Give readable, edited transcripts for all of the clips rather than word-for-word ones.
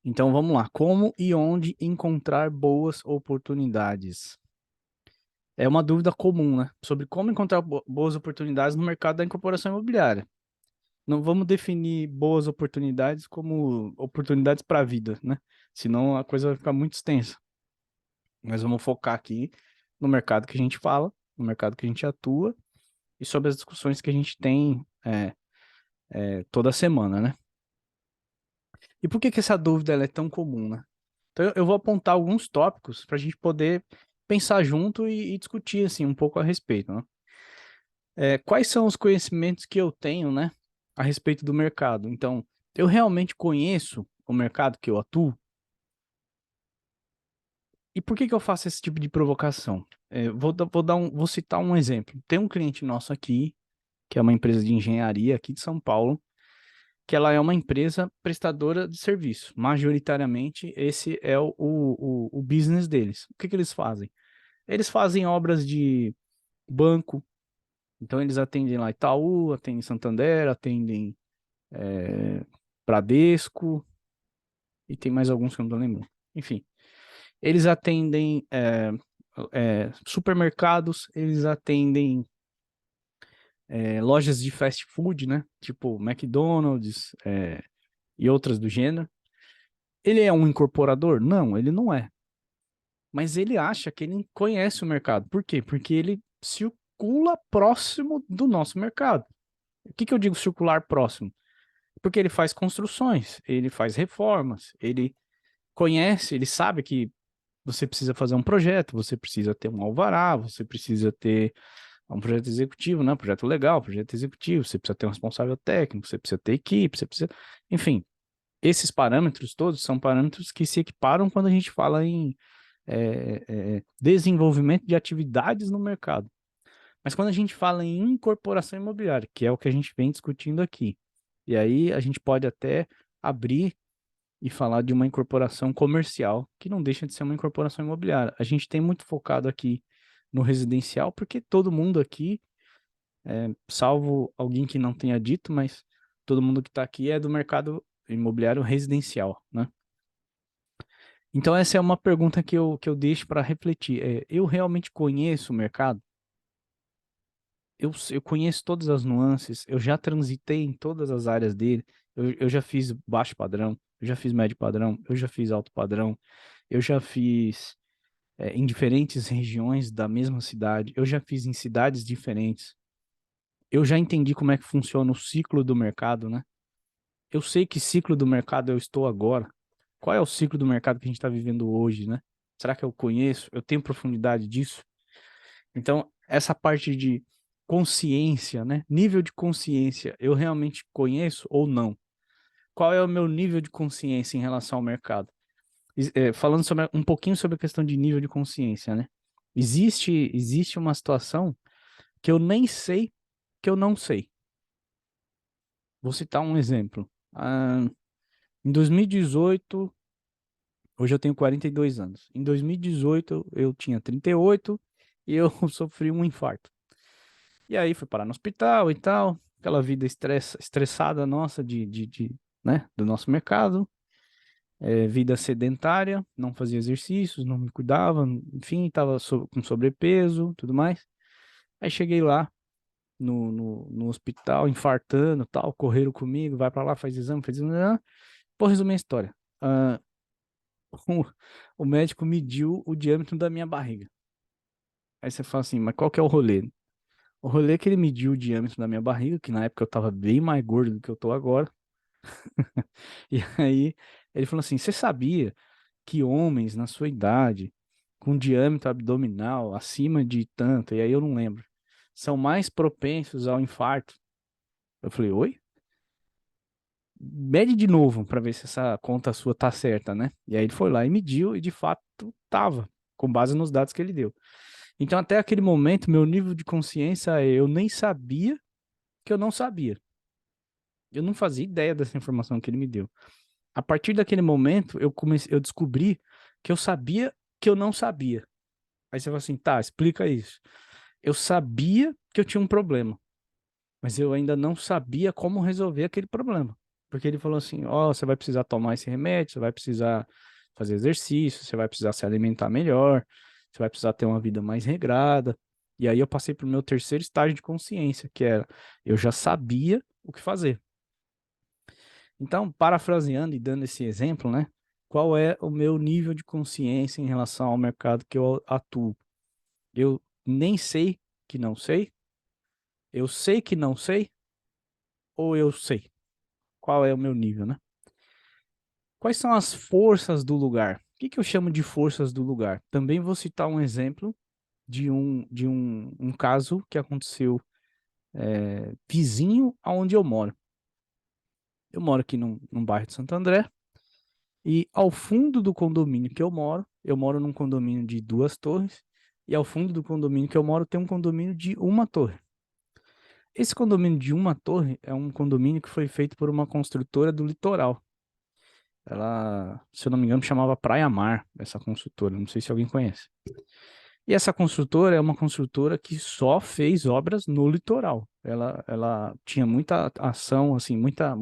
Então vamos lá. Como e onde encontrar boas oportunidades? É uma dúvida comum, né? Sobre como encontrar boas oportunidades no mercado da incorporação imobiliária. Não vamos definir boas oportunidades como oportunidades para a vida, né? Senão a coisa vai ficar muito extensa. Mas vamos focar aqui no mercado que a gente fala, no mercado que a gente atua e sobre as discussões que a gente tem toda semana, né? E por que que essa dúvida ela é tão comum, né? Então eu vou apontar alguns tópicos para a gente poder pensar junto e discutir assim um pouco a respeito, né? Quais são os conhecimentos que eu tenho, né, a respeito do mercado? Então, eu realmente conheço o mercado que eu atuo? E por que que eu faço esse tipo de provocação? Vou citar um exemplo. Tem um cliente nosso aqui, que é uma empresa de engenharia aqui de São Paulo, que ela é uma empresa prestadora de serviço. Majoritariamente, esse é o business deles. O que que eles fazem? Eles fazem obras de banco, então eles atendem lá Itaú, atendem Santander, atendem Bradesco, e tem mais alguns que eu não tô lembrando. Enfim, eles atendem supermercados, eles atendem lojas de fast food, né? Tipo McDonald's e outras do gênero. Ele é um incorporador? Não, ele não é. Mas ele acha que ele conhece o mercado. Por quê? Porque ele circula próximo do nosso mercado. O que que eu digo circular próximo? Porque ele faz construções, ele faz reformas, ele conhece, ele sabe que você precisa fazer um projeto, você precisa ter um alvará, você precisa ter um projeto executivo, né? Um projeto legal, um projeto executivo, você precisa ter um responsável técnico, você precisa ter equipe, você precisa. Enfim, esses parâmetros todos são parâmetros que se equiparam quando a gente fala em desenvolvimento de atividades no mercado. Mas quando a gente fala em incorporação imobiliária, que é o que a gente vem discutindo aqui, e aí a gente pode até abrir e falar de uma incorporação comercial, que não deixa de ser uma incorporação imobiliária. A gente tem muito focado aqui no residencial, porque todo mundo aqui, salvo alguém que não tenha dito, mas todo mundo que está aqui é do mercado imobiliário residencial, né? Então essa é uma pergunta que eu deixo para refletir. Eu realmente conheço o mercado? Eu conheço todas as nuances, eu já transitei em todas as áreas dele, eu já fiz baixo padrão, eu já fiz médio padrão, eu já fiz alto padrão, eu já fiz em diferentes regiões da mesma cidade, eu já fiz em cidades diferentes, eu já entendi como é que funciona o ciclo do mercado, né? Eu sei que ciclo do mercado eu estou agora. Qual é o ciclo do mercado que a gente está vivendo hoje, né? Será que eu conheço? Eu tenho profundidade disso? Então, essa parte de consciência, né? Nível de consciência, eu realmente conheço ou não? Qual é o meu nível de consciência em relação ao mercado? Falando um pouquinho sobre a questão de nível de consciência, né? Existe uma situação que eu nem sei que eu não sei. Vou citar um exemplo. Em 2018, hoje eu tenho 42 anos. Em 2018, eu tinha 38 e eu sofri um infarto. E aí fui parar no hospital e tal, aquela vida estressada nossa né, do nosso mercado, vida sedentária, não fazia exercícios, não me cuidava, enfim, estava com sobrepeso, tudo mais. Aí cheguei lá no hospital, infartando, tal, correram comigo, vai para lá, faz exame, vou resumir a história. Ah, o, o médico mediu o diâmetro da minha barriga. Aí você fala assim, mas qual que é o rolê? O rolê é que ele mediu o diâmetro da minha barriga, que na época eu tava bem mais gordo do que eu tô agora. E aí ele falou assim: Você sabia que homens na sua idade, com diâmetro abdominal acima de tanto, e aí eu não lembro, são mais propensos ao infarto? Eu falei: Oi? Mede de novo para ver se essa conta sua tá certa, né? E aí ele foi lá e mediu, e de fato tava, com base nos dados que ele deu. Então, até aquele momento, meu nível de consciência eu nem sabia que eu não sabia. Eu não fazia ideia dessa informação que ele me deu. A partir daquele momento, eu descobri que eu sabia que eu não sabia. Aí você fala assim, tá, explica isso. Eu sabia que eu tinha um problema, mas eu ainda não sabia como resolver aquele problema. Porque ele falou assim, ó, você vai precisar tomar esse remédio, você vai precisar fazer exercício, você vai precisar se alimentar melhor, você vai precisar ter uma vida mais regrada. E aí eu passei pro meu terceiro estágio de consciência, que era, eu já sabia o que fazer. Então, parafraseando e dando esse exemplo, né? Qual é o meu nível de consciência em relação ao mercado que eu atuo? Eu nem sei que não sei, eu sei que não sei, ou eu sei? Qual é o meu nível, né? Quais são as forças do lugar? O que eu chamo de forças do lugar? Também vou citar um exemplo de um caso que aconteceu vizinho aonde eu moro. Eu moro aqui num bairro de Santo André e ao fundo do condomínio que eu moro num condomínio de 2 torres e ao fundo do condomínio que eu moro tem um condomínio de uma torre. Esse condomínio de uma torre é um condomínio que foi feito por uma construtora do litoral. Ela, se eu não me engano, chamava Praia Mar, essa construtora. Não sei se alguém conhece. E essa construtora é uma construtora que só fez obras no litoral. Ela tinha muita ação, assim, muita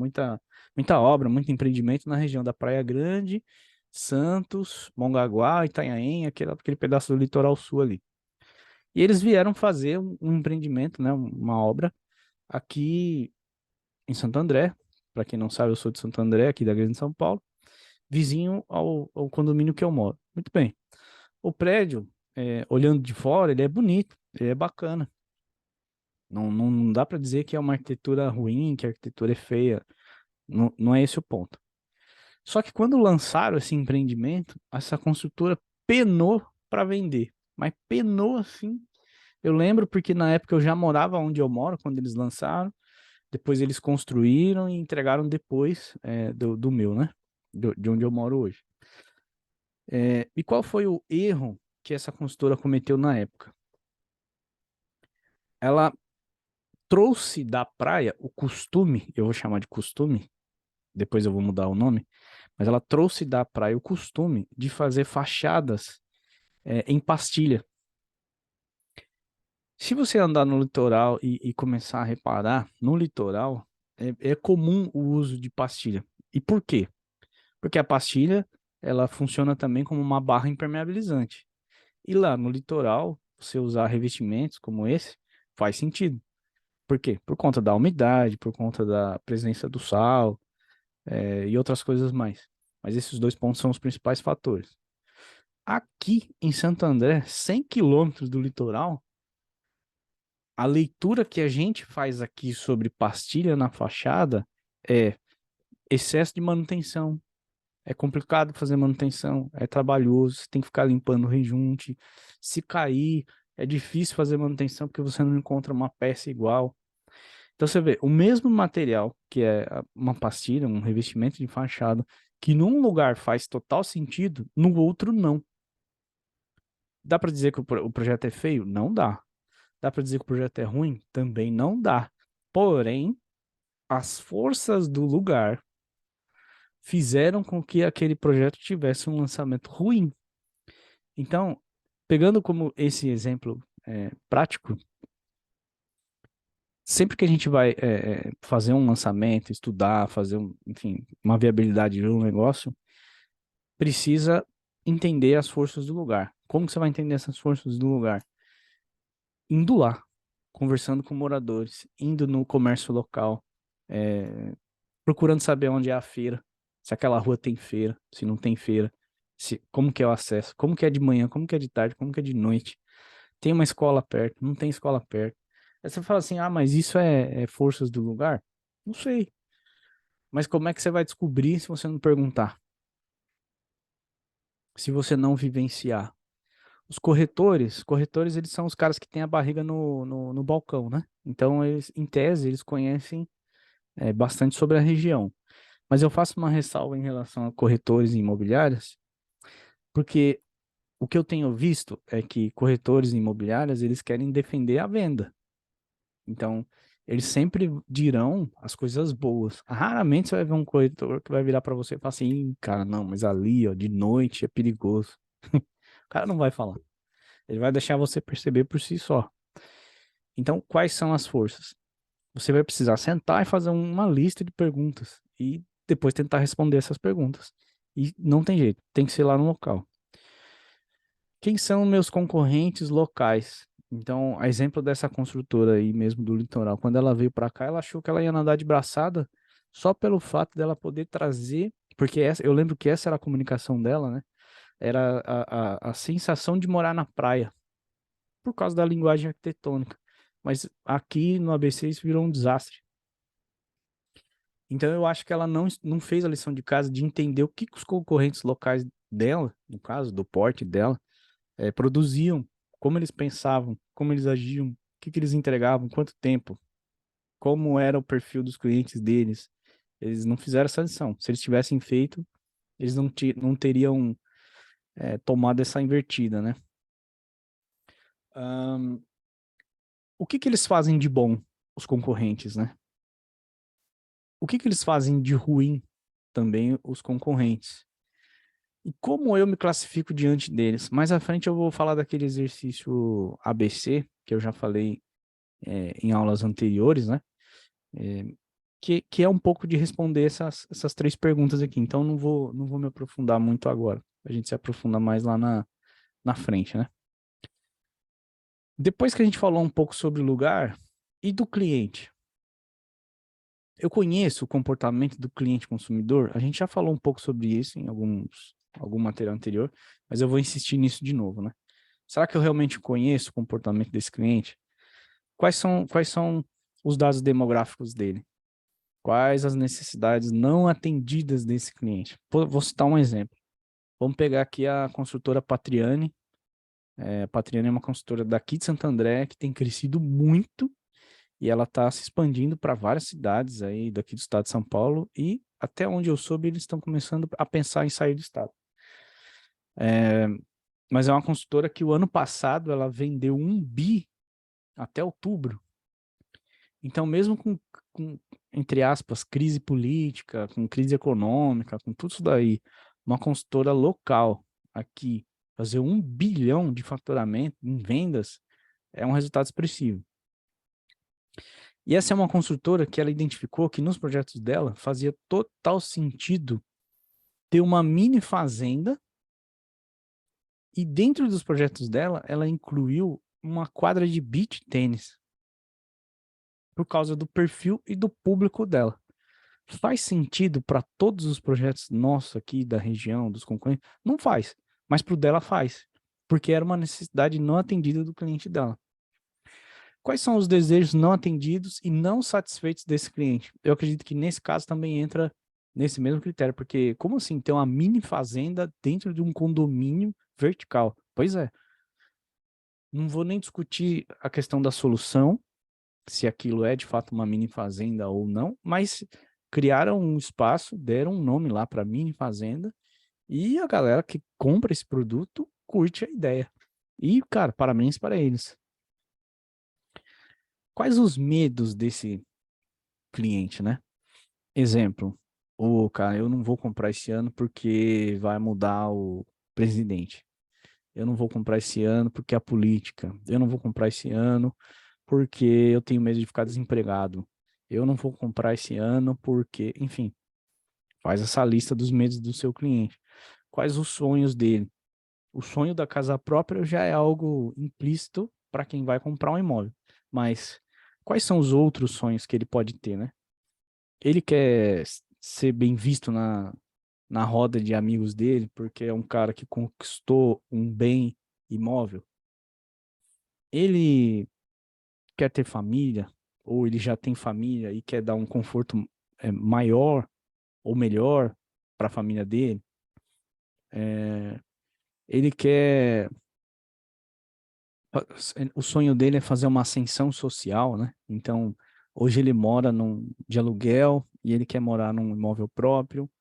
obra, muito empreendimento na região da Praia Grande, Santos, Mongaguá, Itanhaém, aquele pedaço do litoral sul ali. E eles vieram fazer um empreendimento, né, uma obra aqui em Santo André. Para quem não sabe, eu sou de Santo André, aqui da Grande São Paulo, vizinho ao condomínio que eu moro. Muito bem. O prédio, olhando de fora, ele é bonito, ele é bacana. Não dá para dizer que é uma arquitetura ruim, que a arquitetura é feia. Não, não é esse o ponto. Só que quando lançaram esse empreendimento, essa construtora penou para vender. Mas penou assim. Eu lembro porque na época eu já morava onde eu moro, quando eles lançaram. Depois eles construíram e entregaram depois do meu, né? De onde eu moro hoje. E qual foi o erro que essa consultora cometeu na época? Ela trouxe da praia o costume, eu vou chamar de costume, depois eu vou mudar o nome, mas ela trouxe da praia o costume de fazer fachadas em pastilha. Se você andar no litoral e começar a reparar, no litoral é comum o uso de pastilha. E por quê? Porque a pastilha ela funciona também como uma barra impermeabilizante. E lá no litoral, você usar revestimentos como esse faz sentido. Por quê? Por conta da umidade, por conta da presença do sal, e outras coisas mais. Mas esses dois pontos são os principais fatores. Aqui em Santo André, 100 quilômetros do litoral, a leitura que a gente faz aqui sobre pastilha na fachada é excesso de manutenção. É complicado fazer manutenção, é trabalhoso, você tem que ficar limpando o rejunte. Se cair, é difícil fazer manutenção porque você não encontra uma peça igual. Então você vê, o mesmo material, que é uma pastilha, um revestimento de fachada, que num lugar faz total sentido, no outro não. Dá para dizer que o projeto é feio? Não dá. Dá para dizer que o projeto é ruim? Também não dá. Porém, as forças do lugar fizeram com que aquele projeto tivesse um lançamento ruim. Então, pegando como esse exemplo prático, sempre que a gente vai fazer um lançamento, estudar, fazer enfim, uma viabilidade de um negócio, precisa entender as forças do lugar. Como que você vai entender essas forças do lugar? Indo lá, conversando com moradores, indo no comércio local, procurando saber onde é a feira, se aquela rua tem feira, se não tem feira, como que é o acesso, como que é de manhã, como que é de tarde, como que é de noite. Tem uma escola perto, não tem escola perto. Aí você fala assim, ah, mas isso é forças do lugar? Não sei. Mas como é que você vai descobrir se você não perguntar? Se você não vivenciar? Os corretores, eles são os caras que têm a barriga no balcão, né? Então, eles, em tese, eles conhecem bastante sobre a região. Mas eu faço uma ressalva em relação a corretores imobiliários, porque o que eu tenho visto é que corretores imobiliários, eles querem defender a venda. Então, eles sempre dirão as coisas boas. Raramente você vai ver um corretor que vai virar para você e falar assim, "Ih, cara, não, mas ali, ó, de noite é perigoso." O cara não vai falar. Ele vai deixar você perceber por si só. Então, quais são as forças? Você vai precisar sentar e fazer uma lista de perguntas e depois tentar responder essas perguntas. E não tem jeito, tem que ser lá no local. Quem são meus concorrentes locais? Então, a exemplo dessa construtora aí mesmo do litoral, quando ela veio para cá, ela achou que ela ia nadar de braçada só pelo fato dela poder trazer, porque eu lembro que essa era a comunicação dela, né? Era a sensação de morar na praia, por causa da linguagem arquitetônica. Mas aqui no ABC isso virou um desastre. Então eu acho que ela não fez a lição de casa de entender o que os concorrentes locais dela, no caso, do porte dela, produziam, como eles pensavam, como eles agiam, o que eles entregavam, quanto tempo, como era o perfil dos clientes deles. Eles não fizeram essa lição. Se eles tivessem feito, eles não teriam tomado essa invertida, né? O que eles fazem de bom, os concorrentes, né? O que eles fazem de ruim também, os concorrentes? E como eu me classifico diante deles? Mais à frente eu vou falar daquele exercício ABC, que eu já falei em aulas anteriores, né? É, que é um pouco de responder essas três perguntas aqui. Então não vou me aprofundar muito agora. A gente se aprofunda mais lá na frente, né? Depois que a gente falou um pouco sobre o lugar e do cliente, eu conheço o comportamento do cliente consumidor. A gente já falou um pouco sobre isso em algum material anterior, mas eu vou insistir nisso de novo, né? Será que eu realmente conheço o comportamento desse cliente? Quais são os dados demográficos dele? Quais as necessidades não atendidas desse cliente? Vou citar um exemplo. Vamos pegar aqui a construtora Patriani. A Patriani é uma construtora daqui de Santo André que tem crescido muito e ela está se expandindo para várias cidades aí daqui do estado de São Paulo e até onde eu soube eles estão começando a pensar em sair do estado. Mas é uma construtora que o ano passado ela vendeu 1 bi até outubro. Então, mesmo com, entre aspas, crise política, com crise econômica, com tudo isso daí, uma consultora local aqui fazer 1 bilhão de faturamento em vendas é um resultado expressivo. E essa é uma construtora que ela identificou que nos projetos dela fazia total sentido ter uma mini fazenda e dentro dos projetos dela, ela incluiu uma quadra de beach tênis por causa do perfil e do público dela. Faz sentido para todos os projetos nossos aqui da região, dos concorrentes? Não faz, mas para o dela faz, porque era uma necessidade não atendida do cliente dela. Quais são os desejos não atendidos e não satisfeitos desse cliente? Eu acredito que nesse caso também entra nesse mesmo critério, porque como assim ter uma mini fazenda dentro de um condomínio vertical? Pois é, não vou nem discutir a questão da solução, se aquilo é de fato uma mini fazenda ou não, mas criaram um espaço, deram um nome lá para mini fazenda e a galera que compra esse produto curte a ideia. E, cara, parabéns para eles. Quais os medos desse cliente, né? Exemplo, cara, eu não vou comprar esse ano porque vai mudar o presidente. Eu não vou comprar esse ano porque a política. Eu não vou comprar esse ano porque eu tenho medo de ficar desempregado. Eu não vou comprar esse ano porque, enfim, faz essa lista dos medos do seu cliente. Quais os sonhos dele? O sonho da casa própria já é algo implícito para quem vai comprar um imóvel. Mas quais são os outros sonhos que ele pode ter, né? Ele quer ser bem visto na roda de amigos dele porque é um cara que conquistou um bem imóvel. Ele quer ter família, ou ele já tem família e quer dar um conforto maior ou melhor para a família dele. Ele quer. O sonho dele é fazer uma ascensão social, né? Então, hoje ele mora de aluguel e ele quer morar num imóvel próprio,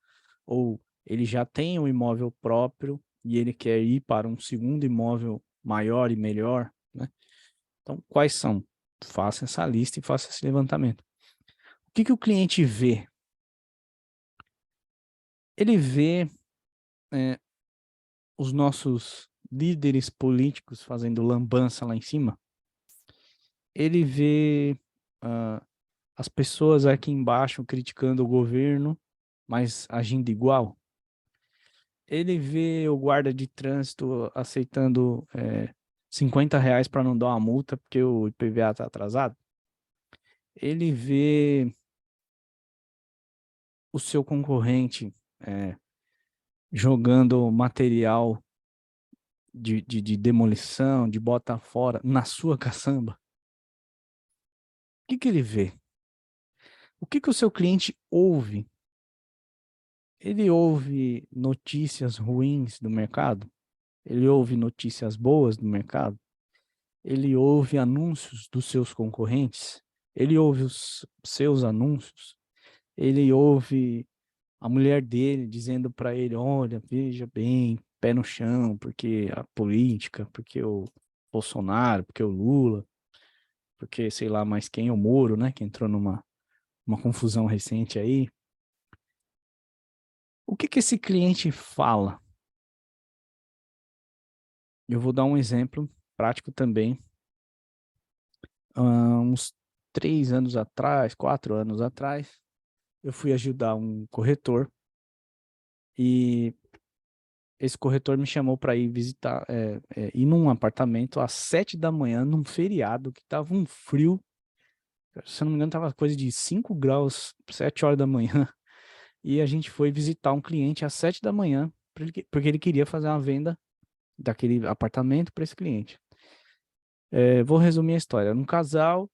ou ele já tem um imóvel próprio e ele quer ir para um segundo imóvel maior e melhor, né? Então, quais são? Faça essa lista e faça esse levantamento. O que o cliente vê? Ele vê os nossos líderes políticos fazendo lambança lá em cima. Ele vê as pessoas aqui embaixo criticando o governo mas agindo igual. Ele vê o guarda de trânsito aceitando R$ 50 para não dar uma multa porque o IPVA está atrasado. Ele vê o seu concorrente jogando material de demolição, de bota fora, na sua caçamba. O que ele vê? O que o seu cliente ouve? Ele ouve notícias ruins do mercado? Ele ouve notícias boas do mercado? Ele ouve anúncios dos seus concorrentes? Ele ouve os seus anúncios? Ele ouve a mulher dele dizendo para ele, olha, veja bem, pé no chão, porque a política, porque o Bolsonaro, porque o Lula, porque sei lá mais quem, o Moro, né, que entrou uma confusão recente aí. O que esse cliente fala? Eu vou dar um exemplo prático também. Uns 3 anos atrás, 4 anos atrás, eu fui ajudar um corretor e esse corretor me chamou para ir visitar, ir num apartamento às 7 da manhã, num feriado, que tava um frio, se eu não me engano, tava coisa de 5 graus, 7 horas da manhã, e a gente foi visitar um cliente às 7 da manhã, porque ele queria fazer uma venda daquele apartamento para esse cliente. Vou resumir a história. Um casal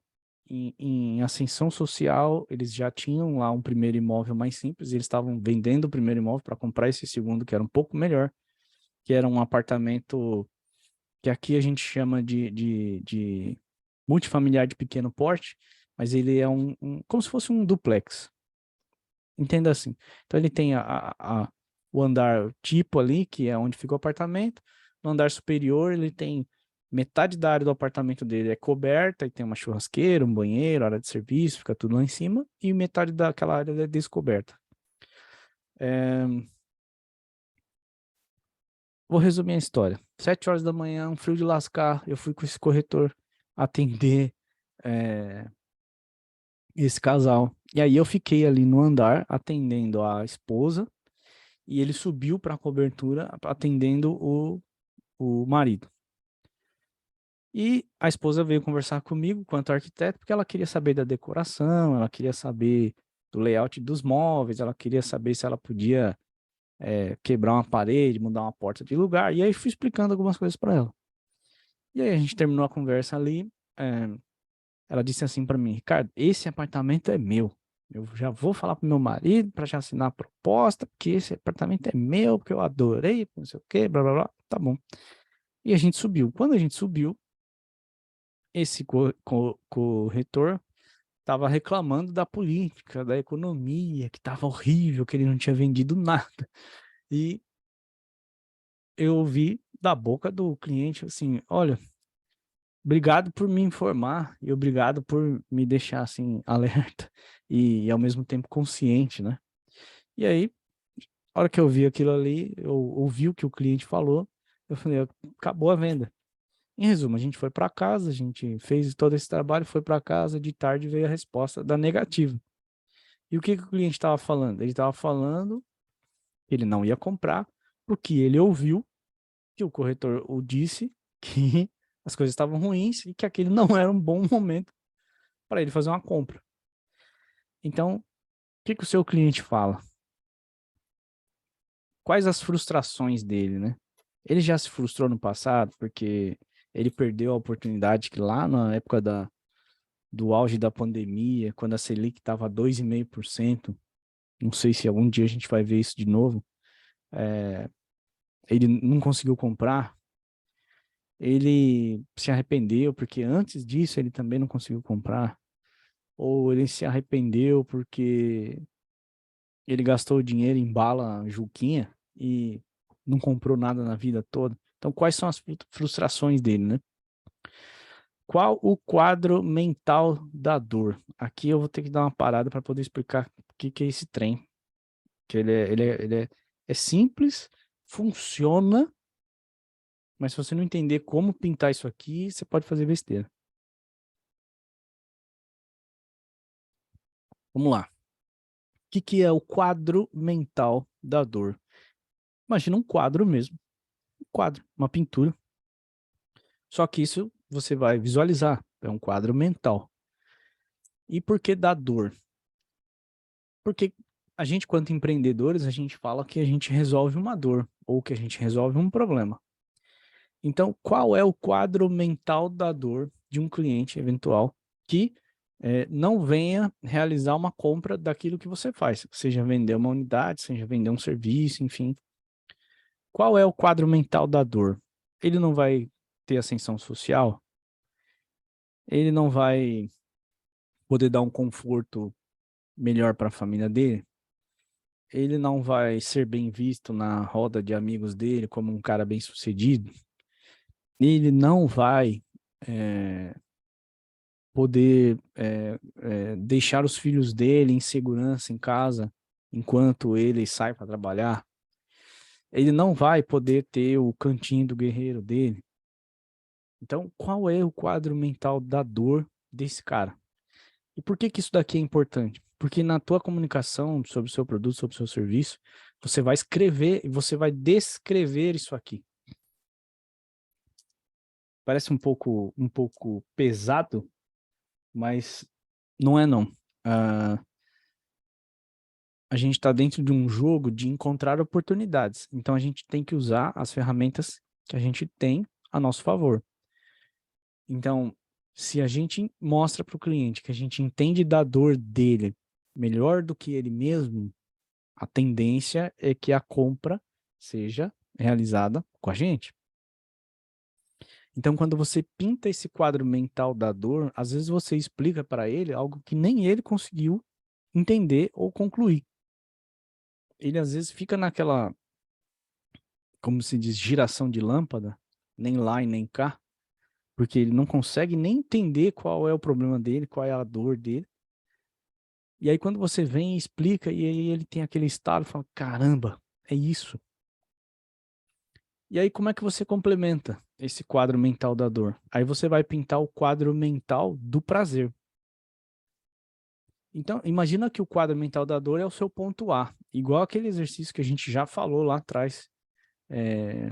em ascensão social, eles já tinham lá um primeiro imóvel mais simples, e eles estavam vendendo o primeiro imóvel para comprar esse segundo, que era um pouco melhor, que era um apartamento que aqui a gente chama de multifamiliar de pequeno porte, mas ele é como se fosse um duplex. Entenda assim. Então ele tem o andar tipo ali, que é onde fica o apartamento. No andar superior ele tem metade da área do apartamento dele é coberta e tem uma churrasqueira, um banheiro, área de serviço, fica tudo lá em cima, e metade daquela área é descoberta. Vou resumir a história. 7 horas da manhã, um frio de lascar, eu fui com esse corretor atender esse casal. E aí eu fiquei ali no andar atendendo a esposa e ele subiu para a cobertura atendendo o marido. E a esposa veio conversar comigo quanto arquiteto, porque ela queria saber da decoração, ela queria saber do layout dos móveis, ela queria saber se ela podia quebrar uma parede, mudar uma porta de lugar. E aí fui explicando algumas coisas para ela. E aí a gente terminou a conversa ali. Ela disse assim para mim, Ricardo, esse apartamento é meu. Eu já vou falar pro meu marido para já assinar a proposta, porque esse apartamento é meu, porque eu adorei, não sei o quê, blá, blá, blá. Tá bom. E a gente subiu. Quando a gente subiu, esse corretor estava reclamando da política, da economia, que estava horrível, que ele não tinha vendido nada. E eu ouvi da boca do cliente assim, olha, obrigado por me informar e obrigado por me deixar assim alerta e ao mesmo tempo consciente, né? E aí, a hora que eu vi aquilo ali, eu ouvi o que o cliente falou, eu falei, acabou a venda. Em resumo, a gente foi para casa, a gente fez todo esse trabalho, foi para casa, de tarde veio a resposta da negativa. E o que o cliente estava falando? Ele estava falando que ele não ia comprar, porque ele ouviu que o corretor o disse que as coisas estavam ruins e que aquele não era um bom momento para ele fazer uma compra. Então, o que o seu cliente fala? Quais as frustrações dele, né? Ele já se frustrou no passado porque ele perdeu a oportunidade que lá na época do auge da pandemia, quando a Selic estava a 2,5%, não sei se algum dia a gente vai ver isso de novo, ele não conseguiu comprar, ele se arrependeu porque antes disso ele também não conseguiu comprar, ou ele se arrependeu porque ele gastou o dinheiro em bala Juquinha e não comprou nada na vida toda. Então, quais são as frustrações dele, né? Qual o quadro mental da dor? Aqui eu vou ter que dar uma parada para poder explicar o que é esse trem. Que é simples, funciona, mas se você não entender como pintar isso aqui, você pode fazer besteira. Vamos lá. que é o quadro mental da dor? Imagina um quadro mesmo, um quadro, uma pintura. Só que isso você vai visualizar, é um quadro mental. E por que da dor? Porque a gente, quanto empreendedores, a gente fala que a gente resolve uma dor ou que a gente resolve um problema. Então, qual é o quadro mental da dor de um cliente eventual que não venha realizar uma compra daquilo que você faz, seja vender uma unidade, seja vender um serviço, enfim. Qual é o quadro mental da dor? Ele não vai ter ascensão social, ele não vai poder dar um conforto melhor para a família dele, ele não vai ser bem visto na roda de amigos dele como um cara bem-sucedido, ele não vai poder deixar os filhos dele em segurança em casa enquanto ele sai para trabalhar, ele não vai poder ter o cantinho do guerreiro dele. Então, qual é o quadro mental da dor desse cara? E por que que isso daqui é importante? Porque na tua comunicação sobre o seu produto, sobre o seu serviço, você vai escrever e você vai descrever isso aqui. Parece um pouco pesado, mas não é não. A gente está dentro de um jogo de encontrar oportunidades. Então a gente tem que usar as ferramentas que a gente tem a nosso favor. Então, se a gente mostra para o cliente que a gente entende da dor dele melhor do que ele mesmo, a tendência é que a compra seja realizada com a gente. Então, quando você pinta esse quadro mental da dor, às vezes você explica para ele algo que nem ele conseguiu entender ou concluir. Ele às vezes fica naquela, como se diz, giração de lâmpada, nem lá e nem cá, porque ele não consegue nem entender qual é o problema dele, qual é a dor dele. E aí quando você vem e explica, e aí ele tem aquele estado, fala, caramba, é isso. E aí como é que você complementa esse quadro mental da dor? Aí você vai pintar o quadro mental do prazer. Então, imagina que o quadro mental da dor é o seu ponto A, igual aquele exercício que a gente já falou lá atrás,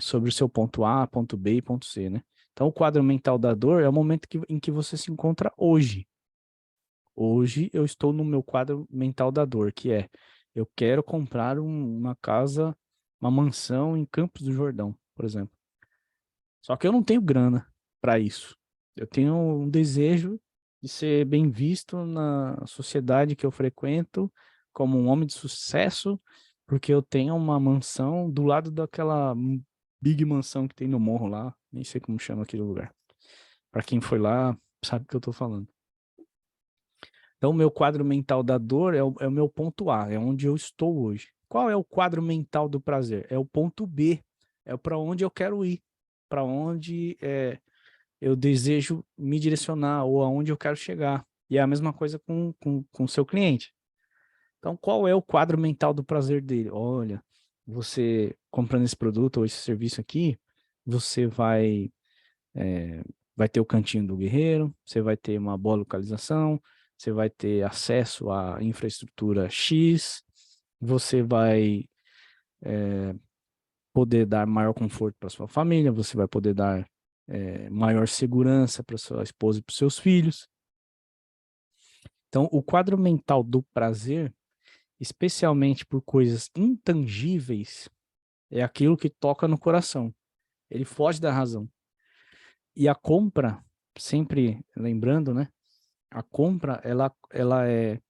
sobre o seu ponto A, ponto B e ponto C, né? Então, o quadro mental da dor é o momento em que você se encontra hoje. Hoje eu estou no meu quadro mental da dor, que é, eu quero comprar uma casa, uma mansão em Campos do Jordão, por exemplo. Só que eu não tenho grana para isso. Eu tenho um desejo de ser bem visto na sociedade que eu frequento como um homem de sucesso, porque eu tenho uma mansão do lado daquela big mansão que tem no morro lá, nem sei como chama aquele lugar. Para quem foi lá, sabe o que eu tô falando. Então, o meu quadro mental da dor é o meu ponto A, é onde eu estou hoje. Qual é o quadro mental do prazer? É o ponto B, é para onde eu quero ir, para onde eu desejo me direcionar ou aonde eu quero chegar. E é a mesma coisa com o seu cliente. Então, qual é o quadro mental do prazer dele? Olha, você comprando esse produto ou esse serviço aqui, você vai ter o cantinho do guerreiro, você vai ter uma boa localização, você vai ter acesso à infraestrutura X, você vai poder dar maior conforto para sua família, você vai poder dar maior segurança para sua esposa e para os seus filhos. Então, o quadro mental do prazer, especialmente por coisas intangíveis, é aquilo que toca no coração. Ele foge da razão. E a compra, sempre lembrando, né? A compra, ela é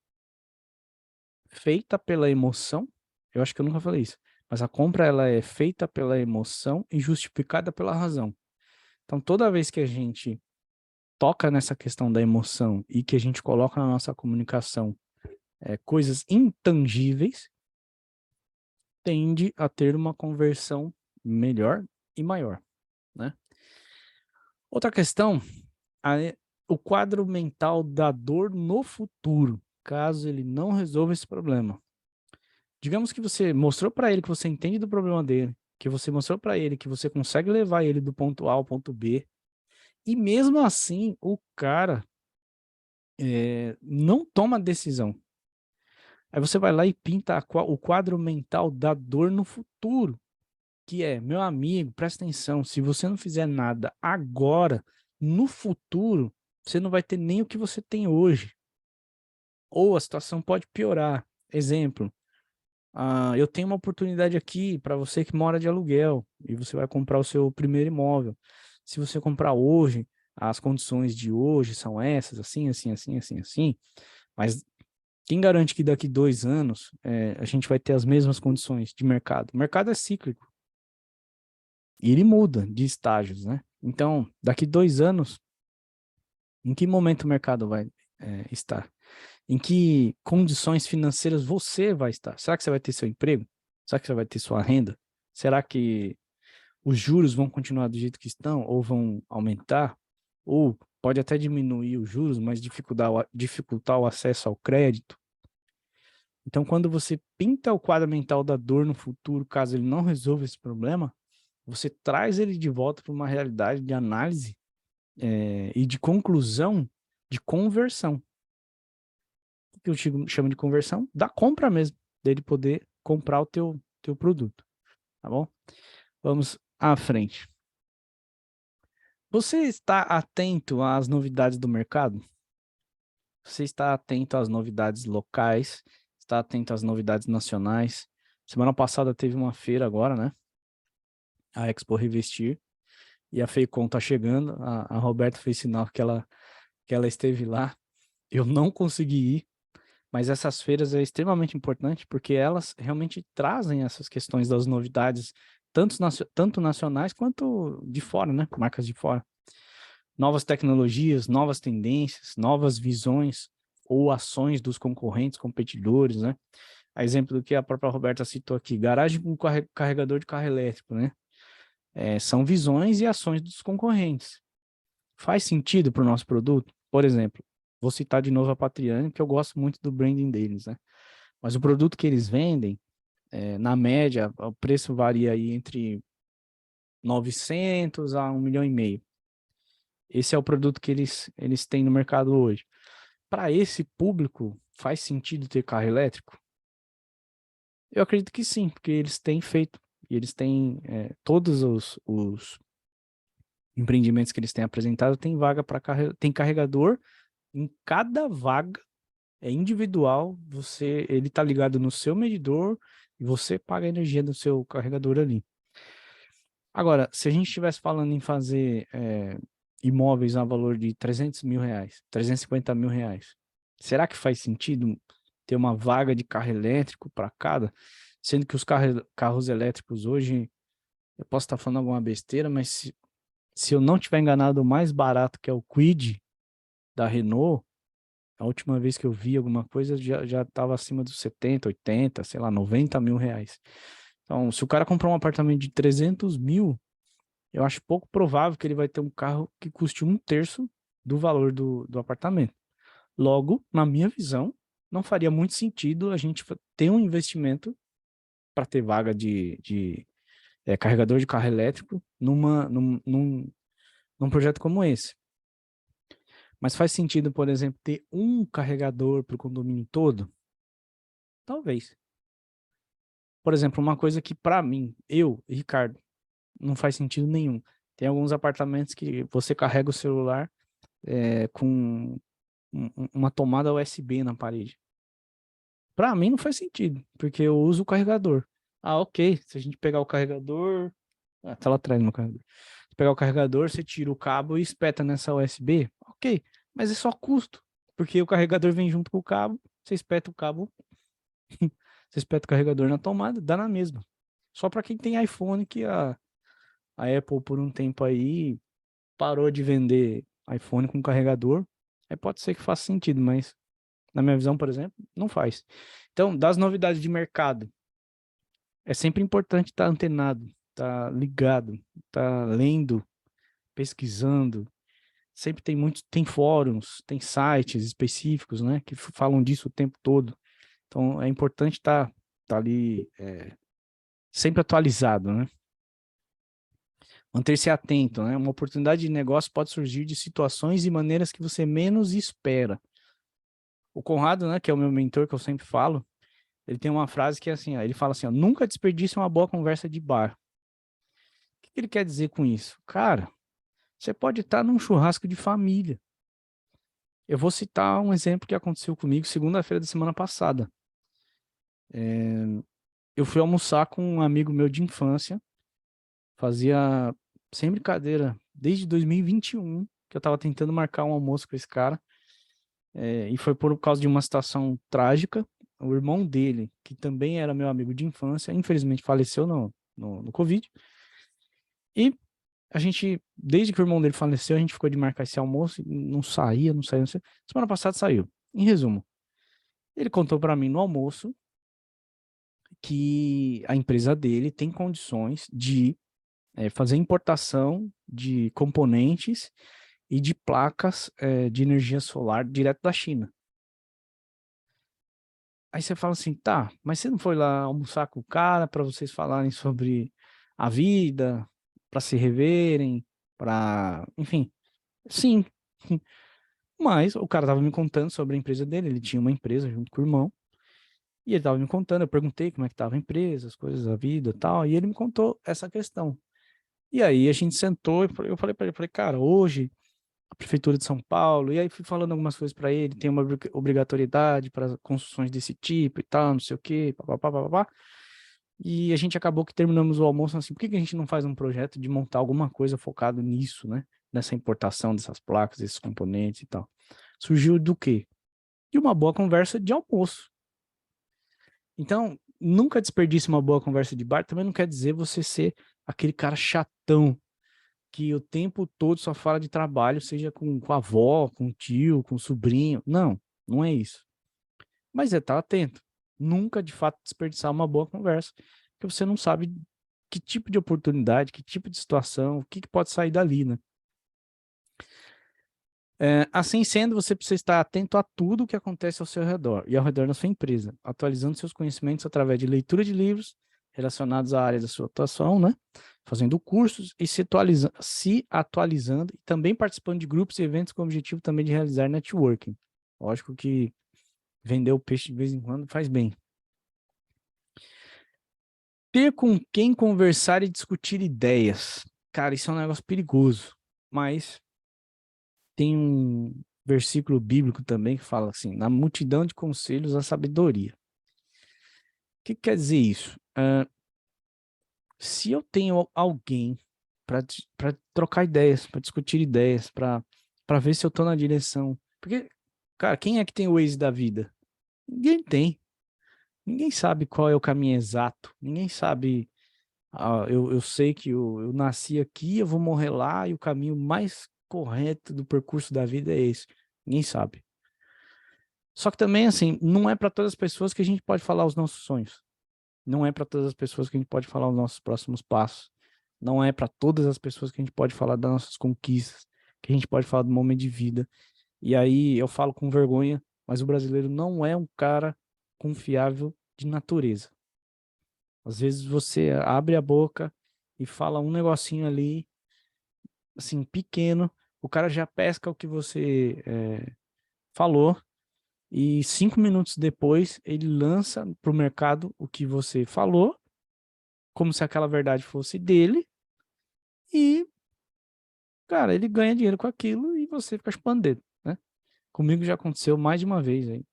feita pela emoção. Eu acho que eu nunca falei isso. Mas a compra, ela é feita pela emoção e justificada pela razão. Então, toda vez que a gente toca nessa questão da emoção e que a gente coloca na nossa comunicação coisas intangíveis, tende a ter uma conversão melhor e maior, né? Outra questão, o quadro mental da dor no futuro, caso ele não resolva esse problema. Digamos que você mostrou para ele que você entende do problema dele, que você mostrou para ele que você consegue levar ele do ponto A ao ponto B, e mesmo assim o cara não toma decisão. Aí você vai lá e pinta o quadro mental da dor no futuro, que é, meu amigo, presta atenção, se você não fizer nada agora, no futuro, você não vai ter nem o que você tem hoje. Ou a situação pode piorar. Exemplo, eu tenho uma oportunidade aqui para você que mora de aluguel e você vai comprar o seu primeiro imóvel. Se você comprar hoje, as condições de hoje são essas, assim, assim, assim, assim, assim, mas quem garante que daqui 2 anos a gente vai ter as mesmas condições de mercado? O mercado é cíclico e ele muda de estágios, né? Então, daqui 2 anos, em que momento o mercado vai estar? Em que condições financeiras você vai estar? Será que você vai ter seu emprego? Será que você vai ter sua renda? Será que os juros vão continuar do jeito que estão ou vão aumentar? Ou pode até diminuir os juros, mas dificultar o acesso ao crédito? Então, quando você pinta o quadro mental da dor no futuro, caso ele não resolva esse problema, você traz ele de volta para uma realidade de análise e de conclusão de conversão. O que eu chamo de conversão? Da compra mesmo, dele poder comprar o teu produto, tá bom? Vamos à frente. Você está atento às novidades do mercado? Você está atento às novidades locais? Está atento às novidades nacionais? Semana passada teve uma feira agora, né? A Expo Revestir. E a Feicom tá chegando. A Roberta fez sinal que ela esteve lá. Eu não consegui ir, mas essas feiras é extremamente importante porque elas realmente trazem essas questões das novidades, tanto nacionais quanto de fora, né? Marcas de fora. Novas tecnologias, novas tendências, novas visões ou ações dos concorrentes, competidores, né? A exemplo do que a própria Roberta citou aqui, garagem com carregador de carro elétrico, né? São visões e ações dos concorrentes. Faz sentido para o nosso produto? Por exemplo, vou citar de novo a Patriani, que eu gosto muito do branding deles, né? Mas o produto que eles vendem, na média, o preço varia aí entre 900 a 1,5 milhão. Esse é o produto que eles têm no mercado hoje. Para esse público, faz sentido ter carro elétrico? Eu acredito que sim, porque eles têm feito, e eles têm todos os empreendimentos que eles têm apresentado, tem carregador em cada vaga, é individual, ele está ligado no seu medidor e você paga a energia do seu carregador ali. Agora, se a gente estivesse falando em fazer imóveis a valor de 300 mil reais, 350 mil reais, será que faz sentido ter uma vaga de carro elétrico para cada? Sendo que os carros elétricos hoje, eu posso estar falando alguma besteira, mas se eu não estiver enganado, o mais barato que é o Kwid da Renault, a última vez que eu vi alguma coisa já estava acima dos 70, 80, sei lá, 90 mil reais. Então, se o cara comprar um apartamento de 300 mil, eu acho pouco provável que ele vai ter um carro que custe 1/3 do valor do apartamento. Logo, na minha visão, não faria muito sentido a gente ter um investimento para ter vaga de carregador de carro elétrico num projeto como esse. Mas faz sentido, por exemplo, ter um carregador para o condomínio todo? Talvez. Por exemplo, uma coisa que para mim, Ricardo, não faz sentido nenhum. Tem alguns apartamentos que você carrega o celular com uma tomada USB na parede. Para mim não faz sentido, porque eu uso o carregador. Ok, se a gente pegar o carregador... tá lá atrás no carregador. Se pegar o carregador, você tira o cabo e espeta nessa USB. Ok, mas é só custo, porque o carregador vem junto com o cabo, você espeta o cabo, você espeta o carregador na tomada, dá na mesma. Só para quem tem iPhone, que a Apple por um tempo aí parou de vender iPhone com carregador. Aí pode ser que faça sentido, mas na minha visão, por exemplo, não faz. Então, das novidades de mercado, é sempre importante estar antenado, estar ligado, estar lendo, pesquisando. Sempre tem fóruns, tem sites específicos, né, que falam disso o tempo todo. Então, é importante estar ali sempre atualizado, né? Manter-se atento, né? Uma oportunidade de negócio pode surgir de situações e maneiras que você menos espera. O Conrado, né, que é o meu mentor, que eu sempre falo, Ele tem uma frase que é assim, ó, ele fala assim, ó, nunca desperdice uma boa conversa de bar. O que ele quer dizer com isso? Cara, você pode estar num churrasco de família. Eu vou citar um exemplo que aconteceu comigo segunda-feira da semana passada. Eu fui almoçar com um amigo meu de infância, fazia, sem brincadeira, desde 2021 que eu estava tentando marcar um almoço com esse cara, e foi por causa de uma situação trágica. O irmão dele, que também era meu amigo de infância, infelizmente faleceu no Covid. E a gente, desde que o irmão dele faleceu, a gente ficou de marcar esse almoço, não saía, não saía, não saía. Semana passada saiu. Em resumo, ele contou para mim no almoço que a empresa dele tem condições de fazer importação de componentes e de placas de energia solar direto da China. Aí você fala assim, tá, mas você não foi lá almoçar com o cara para vocês falarem sobre a vida, para se reverem, para, enfim, sim. Mas o cara tava me contando sobre a empresa dele, ele tinha uma empresa junto com o irmão, e ele tava me contando, eu perguntei como é que tava a empresa, as coisas da vida e tal, e ele me contou essa questão. E aí a gente sentou, eu falei para ele, falei, cara, hoje a prefeitura de São Paulo, e aí fui falando algumas coisas para ele, tem uma obrigatoriedade para construções desse tipo e tal, não sei o quê, papapá, papapá. E a gente acabou que terminamos o almoço assim, por que que a gente não faz um projeto de montar alguma coisa focado nisso, né? Nessa importação dessas placas, desses componentes e tal. Surgiu do quê? De uma boa conversa de almoço. Então, nunca desperdice uma boa conversa de bar, também não quer dizer você ser aquele cara chatão que o tempo todo só fala de trabalho, seja com a avó, com o tio, com o sobrinho. Não, não é isso. Mas é estar atento. Nunca, de fato, desperdiçar uma boa conversa, porque você não sabe que tipo de oportunidade, que tipo de situação, o que, que pode sair dali, né? Assim sendo, você precisa estar atento a tudo o que acontece ao seu redor e ao redor da sua empresa, atualizando seus conhecimentos através de leitura de livros relacionados à área da sua atuação, né? Fazendo cursos e se atualizando e também participando de grupos e eventos com o objetivo também de realizar networking. Lógico que vender o peixe de vez em quando faz bem. Ter com quem conversar e discutir ideias. Cara, isso é um negócio perigoso, mas tem um versículo bíblico também que fala assim, na multidão de conselhos a sabedoria. O que quer dizer isso? Se eu tenho alguém para trocar ideias, para discutir ideias, para ver se eu estou na direção. Porque, cara, quem é que tem o Waze da vida? Ninguém tem. Ninguém sabe qual é o caminho exato. Ninguém sabe. Eu sei que eu nasci aqui, eu vou morrer lá, e o caminho mais correto do percurso da vida é esse. Ninguém sabe. Só que também, assim, não é para todas as pessoas que a gente pode falar os nossos sonhos. Não é para todas as pessoas que a gente pode falar os nossos próximos passos. Não é para todas as pessoas que a gente pode falar das nossas conquistas, que a gente pode falar do momento de vida. E aí eu falo com vergonha, mas o brasileiro não é um cara confiável de natureza. Às vezes você abre a boca e fala um negocinho ali, assim, pequeno, o cara já pesca o que você falou e 5 minutos depois ele lança para o mercado o que você falou, como se aquela verdade fosse dele, e, cara, ele ganha dinheiro com aquilo e você fica chupando dedo, né? Comigo já aconteceu mais de uma vez aí,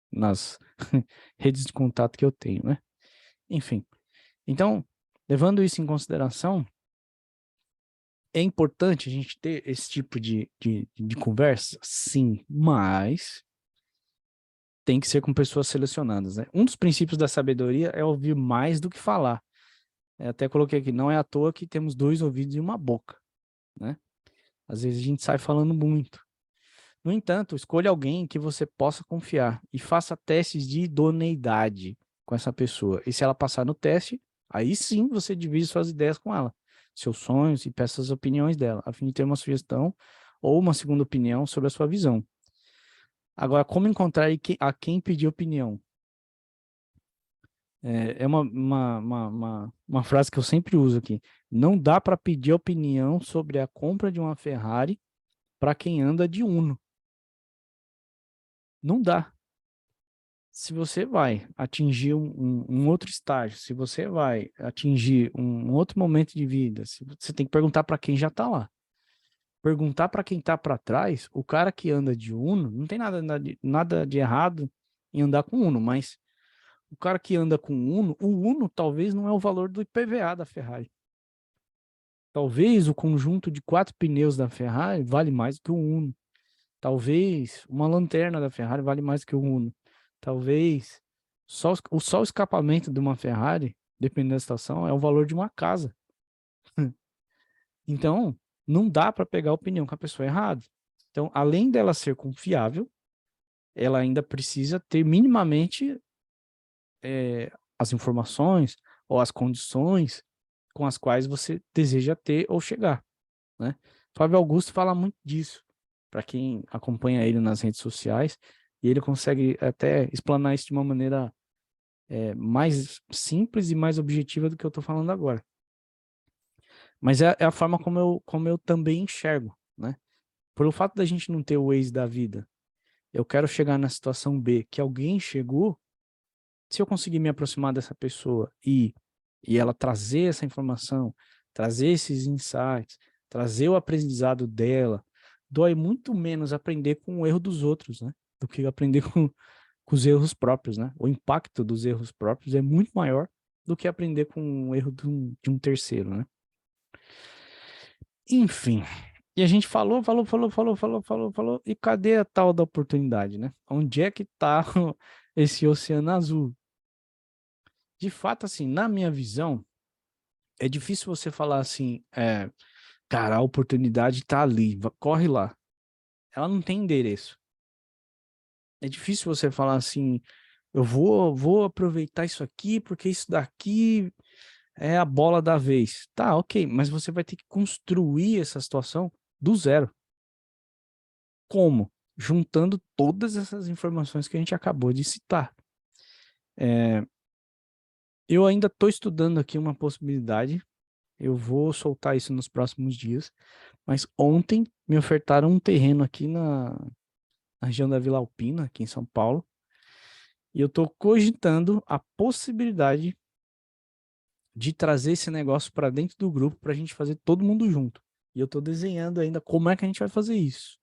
nas redes de contato que eu tenho, né? Enfim, então, levando isso em consideração, é importante a gente ter esse tipo de conversa? Sim, mas tem que ser com pessoas selecionadas, né? Um dos princípios da sabedoria é ouvir mais do que falar. Eu até coloquei aqui, não é à toa que temos 2 ouvidos e uma boca, né? Às vezes a gente sai falando muito. No entanto, escolha alguém que você possa confiar e faça testes de idoneidade com essa pessoa. E se ela passar no teste, aí sim você divide suas ideias com ela, seus sonhos e peça as opiniões dela, a fim de ter uma sugestão ou uma segunda opinião sobre a sua visão. Agora, como encontrar a quem pedir opinião? É uma frase que eu sempre uso aqui. Não dá para pedir opinião sobre a compra de uma Ferrari para quem anda de Uno. Não dá. se você vai atingir um outro estágio, se você vai atingir um outro momento de vida, você tem que perguntar para quem já está lá. Perguntar para quem está para trás, o cara que anda de Uno, não tem nada de errado em andar com Uno, mas o cara que anda com Uno, o Uno talvez não é o valor do IPVA da Ferrari. Talvez o conjunto de 4 pneus da Ferrari vale mais do que o Uno. Talvez uma lanterna da Ferrari vale mais que o Uno. Talvez só o escapamento de uma Ferrari, dependendo da situação, é o valor de uma casa. Então, não dá para pegar a opinião com a pessoa errada. Então, além dela ser confiável, ela ainda precisa ter minimamente as informações ou as condições com as quais você deseja ter ou chegar, né? Flávio Augusto fala muito disso, para quem acompanha ele nas redes sociais, e ele consegue até explanar isso de uma maneira mais simples e mais objetiva do que eu estou falando agora. Mas é a forma como eu também enxergo, né? Pelo fato da gente não ter o Waze da vida, eu quero chegar na situação B, que alguém chegou, se eu conseguir me aproximar dessa pessoa e ela trazer essa informação, trazer esses insights, trazer o aprendizado dela, dói muito menos aprender com o erro dos outros, né? Do que aprender com os erros próprios, né? O impacto dos erros próprios é muito maior do que aprender com o erro de um terceiro, né? Enfim, e a gente falou, e cadê a tal da oportunidade, né? Onde é que tá esse oceano azul? De fato, assim, na minha visão, é difícil você falar assim, cara, a oportunidade tá ali, corre lá. Ela não tem endereço. É difícil você falar assim, eu vou aproveitar isso aqui, porque isso daqui é a bola da vez. Tá, ok, mas você vai ter que construir essa situação do zero. Como? Juntando todas essas informações que a gente acabou de citar. Eu ainda estou estudando aqui uma possibilidade, eu vou soltar isso nos próximos dias, mas ontem me ofertaram um terreno aqui na região da Vila Alpina, aqui em São Paulo, e eu estou cogitando a possibilidade de trazer esse negócio para dentro do grupo para a gente fazer todo mundo junto. E eu estou desenhando ainda como é que a gente vai fazer isso.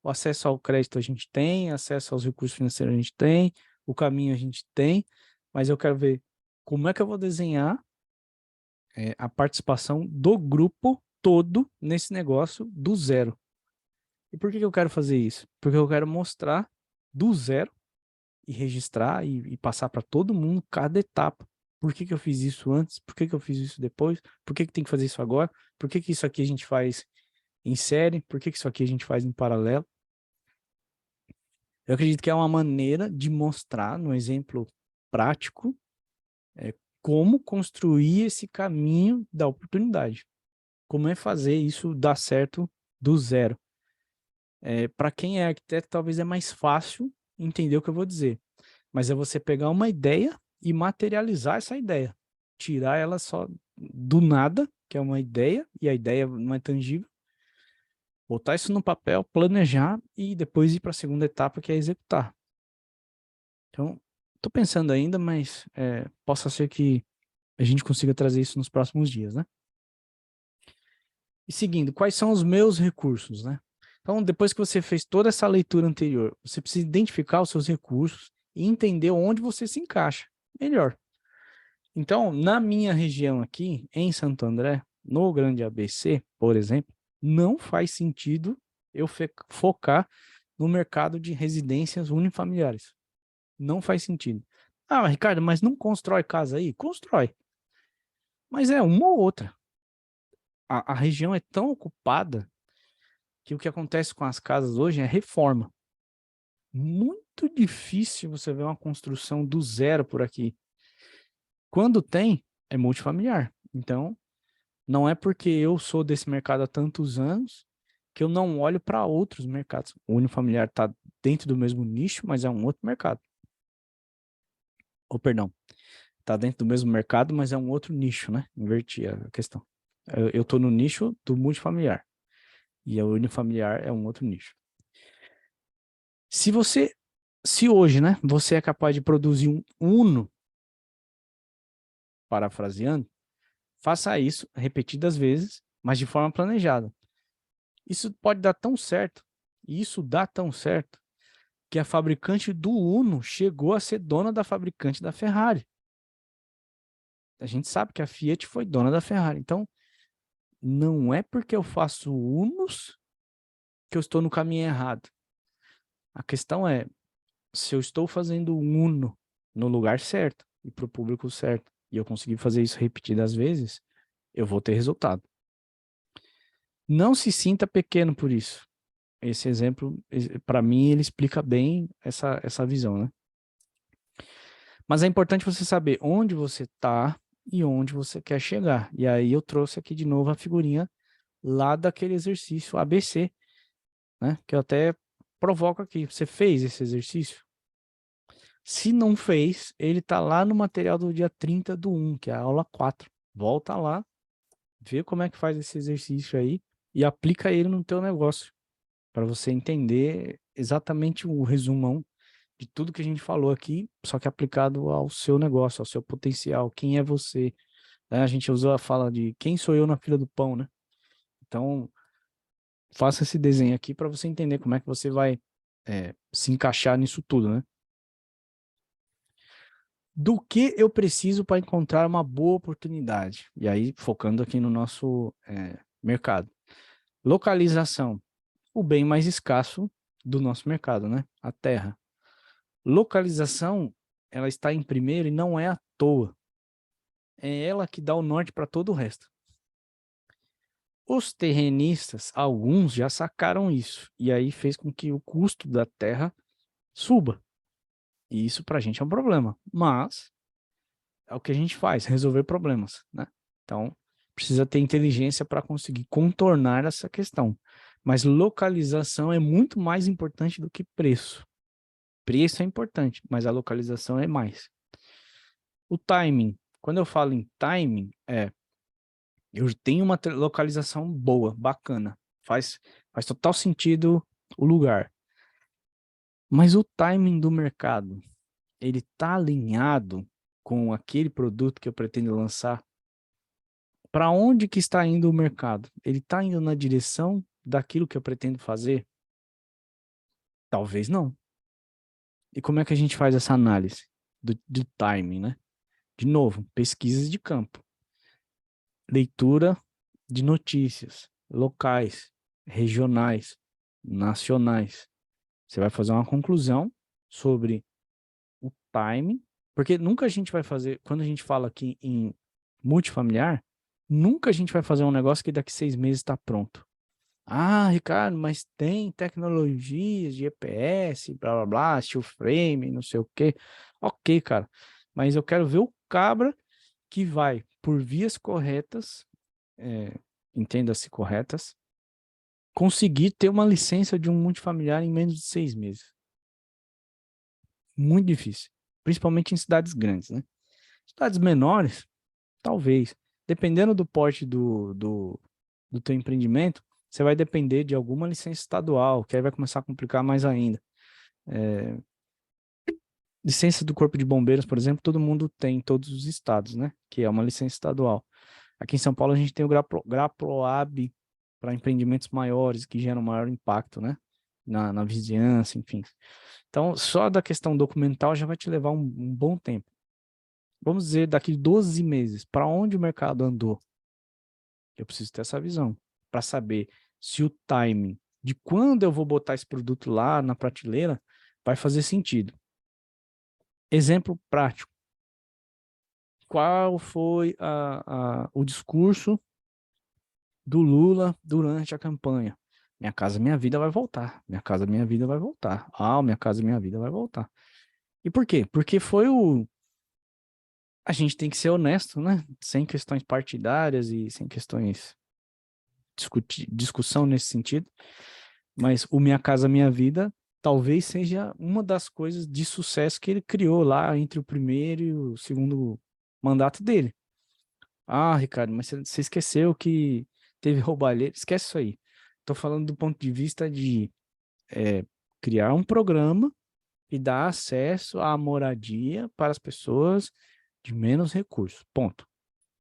O acesso ao crédito a gente tem, acesso aos recursos financeiros a gente tem, o caminho a gente tem, mas eu quero ver como é que eu vou desenhar a participação do grupo todo nesse negócio do zero. E por que eu quero fazer isso? Porque eu quero mostrar do zero e registrar e passar para todo mundo cada etapa. Por que eu fiz isso antes? Por que eu fiz isso depois? Por que tem que fazer isso agora? Por que isso aqui a gente faz em série? Por que isso aqui a gente faz em paralelo? Eu acredito que é uma maneira de mostrar, no exemplo prático, como construir esse caminho da oportunidade. Como é fazer isso dar certo do zero. Para quem é arquiteto, talvez é mais fácil entender o que eu vou dizer. Mas é você pegar uma ideia e materializar essa ideia. Tirar ela só do nada, que é uma ideia, e a ideia não é tangível. Botar isso no papel, planejar e depois ir para a segunda etapa, que é executar. Então, estou pensando ainda, mas possa ser que a gente consiga trazer isso nos próximos dias, né? E seguindo, quais são os meus recursos, né? Então, depois que você fez toda essa leitura anterior, você precisa identificar os seus recursos e entender onde você se encaixa melhor. Então, na minha região aqui, em Santo André, no Grande ABC, por exemplo, não faz sentido eu focar no mercado de residências unifamiliares. Não faz sentido. Ah, Ricardo, mas não constrói casa aí? Constrói. Mas é uma ou outra. A região é tão ocupada que o que acontece com as casas hoje é reforma. Muito difícil você ver uma construção do zero por aqui. Quando tem, é multifamiliar. Então, não é porque eu sou desse mercado há tantos anos que eu não olho para outros mercados. O unifamiliar está dentro do mesmo nicho, mas é um outro mercado. Ou, perdão, está dentro do mesmo mercado, mas é um outro nicho, né? Inverti a questão. Eu estou no nicho do multifamiliar. E o unifamiliar é um outro nicho. Se você Se hoje, né, você é capaz de produzir um Uno, parafraseando, faça isso repetidas vezes, mas de forma planejada. Isso pode dar tão certo, e isso dá tão certo, que a fabricante do Uno chegou a ser dona da fabricante da Ferrari. A gente sabe que a Fiat foi dona da Ferrari. Então, não é porque eu faço Unos que eu estou no caminho errado. A questão é, se eu estou fazendo Uno no lugar certo e para o público certo, e eu conseguir fazer isso repetidas vezes, eu vou ter resultado. Não se sinta pequeno por isso. Esse exemplo, para mim, ele explica bem essa visão, né? Mas é importante você saber onde você está e onde você quer chegar. E aí eu trouxe aqui de novo a figurinha lá daquele exercício ABC, né? Que eu até provoco aqui. Você fez esse exercício? Se não fez, ele está lá no material do dia 30 do 1, que é a aula 4. Volta lá, vê como é que faz esse exercício aí e aplica ele no teu negócio, para você entender exatamente o resumão de tudo que a gente falou aqui, só que aplicado ao seu negócio, ao seu potencial, quem é você, né? A gente usou a fala de quem sou eu na fila do pão, né? Então, faça esse desenho aqui para você entender como é que você vai se encaixar nisso tudo, né? Do que eu preciso para encontrar uma boa oportunidade? E aí, focando aqui no nosso mercado. Localização, o bem mais escasso do nosso mercado, né? A terra. Localização, ela está em primeiro e não é à toa. É ela que dá o norte para todo o resto. Os terrenistas, alguns já sacaram isso, e aí fez com que o custo da terra suba. E isso para a gente é um problema, mas é o que a gente faz, resolver problemas, né? Então, precisa ter inteligência para conseguir contornar essa questão. Mas localização é muito mais importante do que preço. Preço é importante, mas a localização é mais. O timing, quando eu falo em timing, eu tenho uma localização boa, bacana, faz total sentido o lugar. Mas o timing do mercado, ele está alinhado com aquele produto que eu pretendo lançar? Para onde que está indo o mercado? Ele está indo na direção daquilo que eu pretendo fazer? Talvez não. E como é que a gente faz essa análise do timing, né? De novo, pesquisas de campo, leitura de notícias locais, regionais, nacionais. Você vai fazer uma conclusão sobre o timing, porque nunca a gente vai fazer, quando a gente fala aqui em multifamiliar, nunca a gente vai fazer um negócio que daqui 6 meses está pronto. Ah, Ricardo, mas tem tecnologias de GPS, blá blá blá, steel frame, não sei o quê. Ok, cara, mas eu quero ver o cabra que vai por vias corretas, entenda-se corretas, conseguir ter uma licença de um multifamiliar em menos de 6 meses. Muito difícil, principalmente em cidades grandes, né? Cidades menores, talvez. Dependendo do porte do teu empreendimento, você vai depender de alguma licença estadual, que aí vai começar a complicar mais ainda. Licença do Corpo de Bombeiros, por exemplo, todo mundo tem em todos os estados, né? Que é uma licença estadual. Aqui em São Paulo a gente tem o GRAPROAB para empreendimentos maiores, que geram maior impacto, né? Na vizinhança, enfim. Então, só da questão documental já vai te levar um bom tempo. Vamos dizer, daqui 12 meses, para onde o mercado andou? Eu preciso ter essa visão para saber se o timing de quando eu vou botar esse produto lá na prateleira vai fazer sentido. Exemplo prático. Qual foi o discurso do Lula durante a campanha? Minha Casa Minha Vida vai voltar. Minha Casa Minha Vida vai voltar. Ah, Minha Casa Minha Vida vai voltar. E por quê? Porque foi o... A gente tem que ser honesto, né? Sem questões partidárias e sem questões discussão nesse sentido. Mas o Minha Casa Minha Vida talvez seja uma das coisas de sucesso que ele criou lá entre o primeiro e o segundo mandato dele. Ah, Ricardo, mas você esqueceu que teve roubalheira. Esquece isso aí. Estou falando do ponto de vista de criar um programa e dar acesso à moradia para as pessoas de menos recursos. Ponto.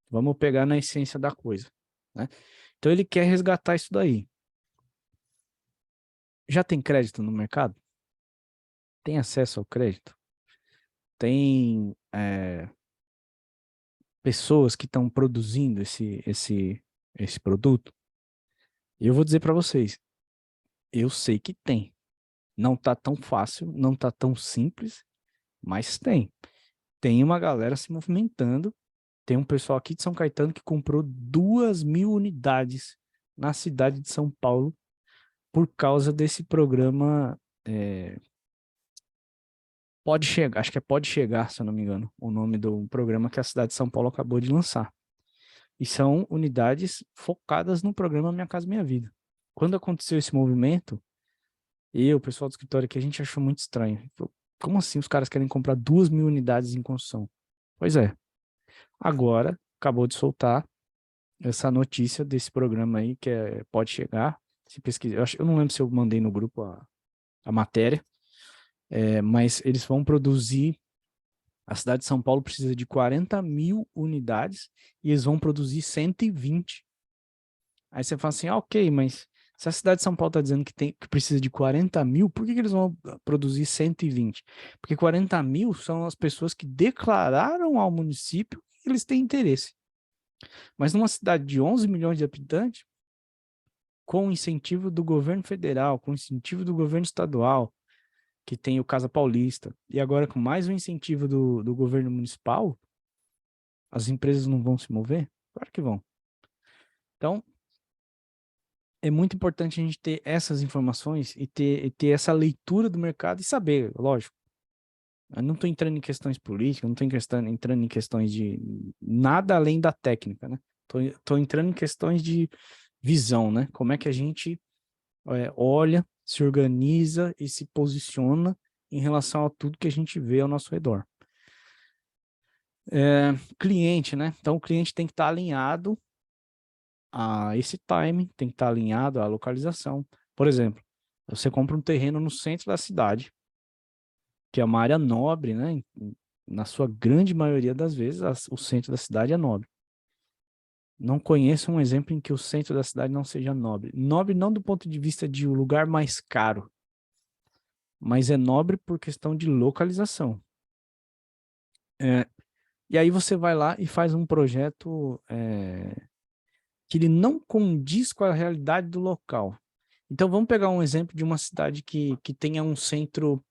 Vamos pegar na essência da coisa, né? Então ele quer resgatar isso daí. Já tem crédito no mercado? Tem acesso ao crédito? Tem pessoas que estão produzindo esse produto? E eu vou dizer para vocês, eu sei que tem. Não tá tão fácil, não tá tão simples, mas tem. Tem uma galera se movimentando. Tem um pessoal aqui de São Caetano que comprou 2.000 unidades na cidade de São Paulo por causa desse programa. Pode Chegar, acho que é Pode Chegar, se eu não me engano, o nome do programa que a cidade de São Paulo acabou de lançar. E são unidades focadas no programa Minha Casa Minha Vida. Quando aconteceu esse movimento, o pessoal do escritório aqui, a gente achou muito estranho. Como assim os caras querem comprar 2.000 unidades em construção? Pois é, agora acabou de soltar essa notícia desse programa aí, que Pode Chegar. Se pesquisar, eu não lembro se eu mandei no grupo a matéria, mas eles vão produzir. A cidade de São Paulo precisa de 40.000 unidades e eles vão produzir 120. Aí você fala assim, ok, mas se a cidade de São Paulo está dizendo que precisa de 40.000, por que eles vão produzir 120? Porque 40.000 são as pessoas que declararam ao município que eles têm interesse. Mas numa cidade de 11 milhões de habitantes, com incentivo do governo federal, com incentivo do governo estadual, que tem o Casa Paulista, e agora com mais um incentivo do governo municipal, as empresas não vão se mover? Claro que vão. Então, é muito importante a gente ter essas informações e ter essa leitura do mercado e saber, lógico. Eu não estou entrando em questões políticas, não estou entrando em questões de nada além da técnica, né? Estou entrando em questões de visão, né? Como é que a gente olha, se organiza e se posiciona em relação a tudo que a gente vê ao nosso redor. Cliente, né? Então o cliente tem que estar alinhado a esse time, tem que estar alinhado à localização. Por exemplo, você compra um terreno no centro da cidade, que é uma área nobre, né? Na sua grande maioria das vezes, o centro da cidade é nobre. Não conheço um exemplo em que o centro da cidade não seja nobre. Nobre não do ponto de vista de um lugar mais caro, mas é nobre por questão de localização. E aí você vai lá e faz um projeto que ele não condiz com a realidade do local. Então vamos pegar um exemplo de uma cidade que tenha um centro,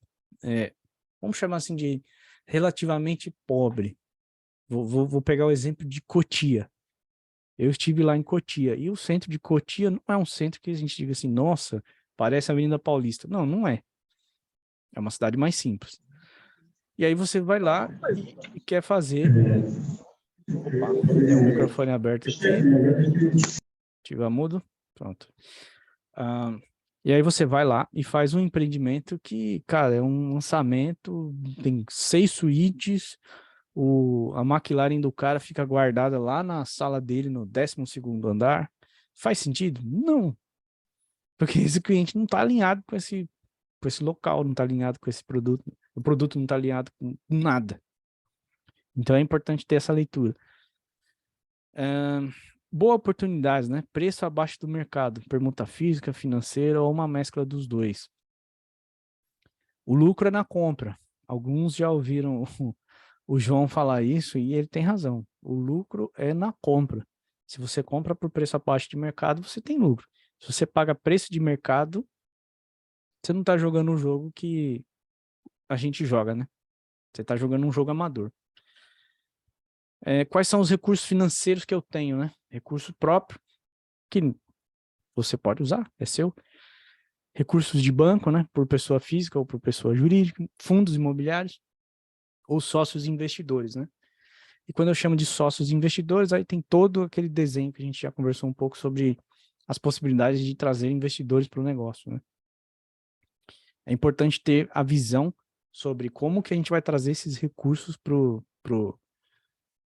vamos chamar assim de relativamente pobre. Vou pegar o exemplo de Cotia. Eu estive lá em Cotia, e o centro de Cotia não é um centro que a gente diga assim, nossa, parece a Avenida Paulista. Não, não é. É uma cidade mais simples. E aí você vai lá e quer fazer... Opa, tem um microfone aberto aqui. Ativa mudo. Pronto. E aí você vai lá e faz um empreendimento que, cara, é um lançamento, tem 6 suítes, a McLaren do cara fica guardada lá na sala dele, no 12º andar. Faz sentido? Não. Porque esse cliente não está alinhado com esse local, não está alinhado com esse produto. O produto não está alinhado com nada. Então é importante ter essa leitura. Boa oportunidade, né? Preço abaixo do mercado, permuta física, financeira ou uma mescla dos dois. O lucro é na compra. Alguns já ouviram o João falar isso e ele tem razão. O lucro é na compra. Se você compra por preço abaixo de mercado, você tem lucro. Se você paga preço de mercado, você não está jogando um jogo que a gente joga, né? Você está jogando um jogo amador. Quais são os recursos financeiros que eu tenho, né? Recurso próprio, que você pode usar, é seu. Recursos de banco, né? Por pessoa física ou por pessoa jurídica. Fundos imobiliários ou sócios investidores, né? E quando eu chamo de sócios investidores, aí tem todo aquele desenho que a gente já conversou um pouco sobre as possibilidades de trazer investidores para o negócio, né? É importante ter a visão sobre como que a gente vai trazer esses recursos para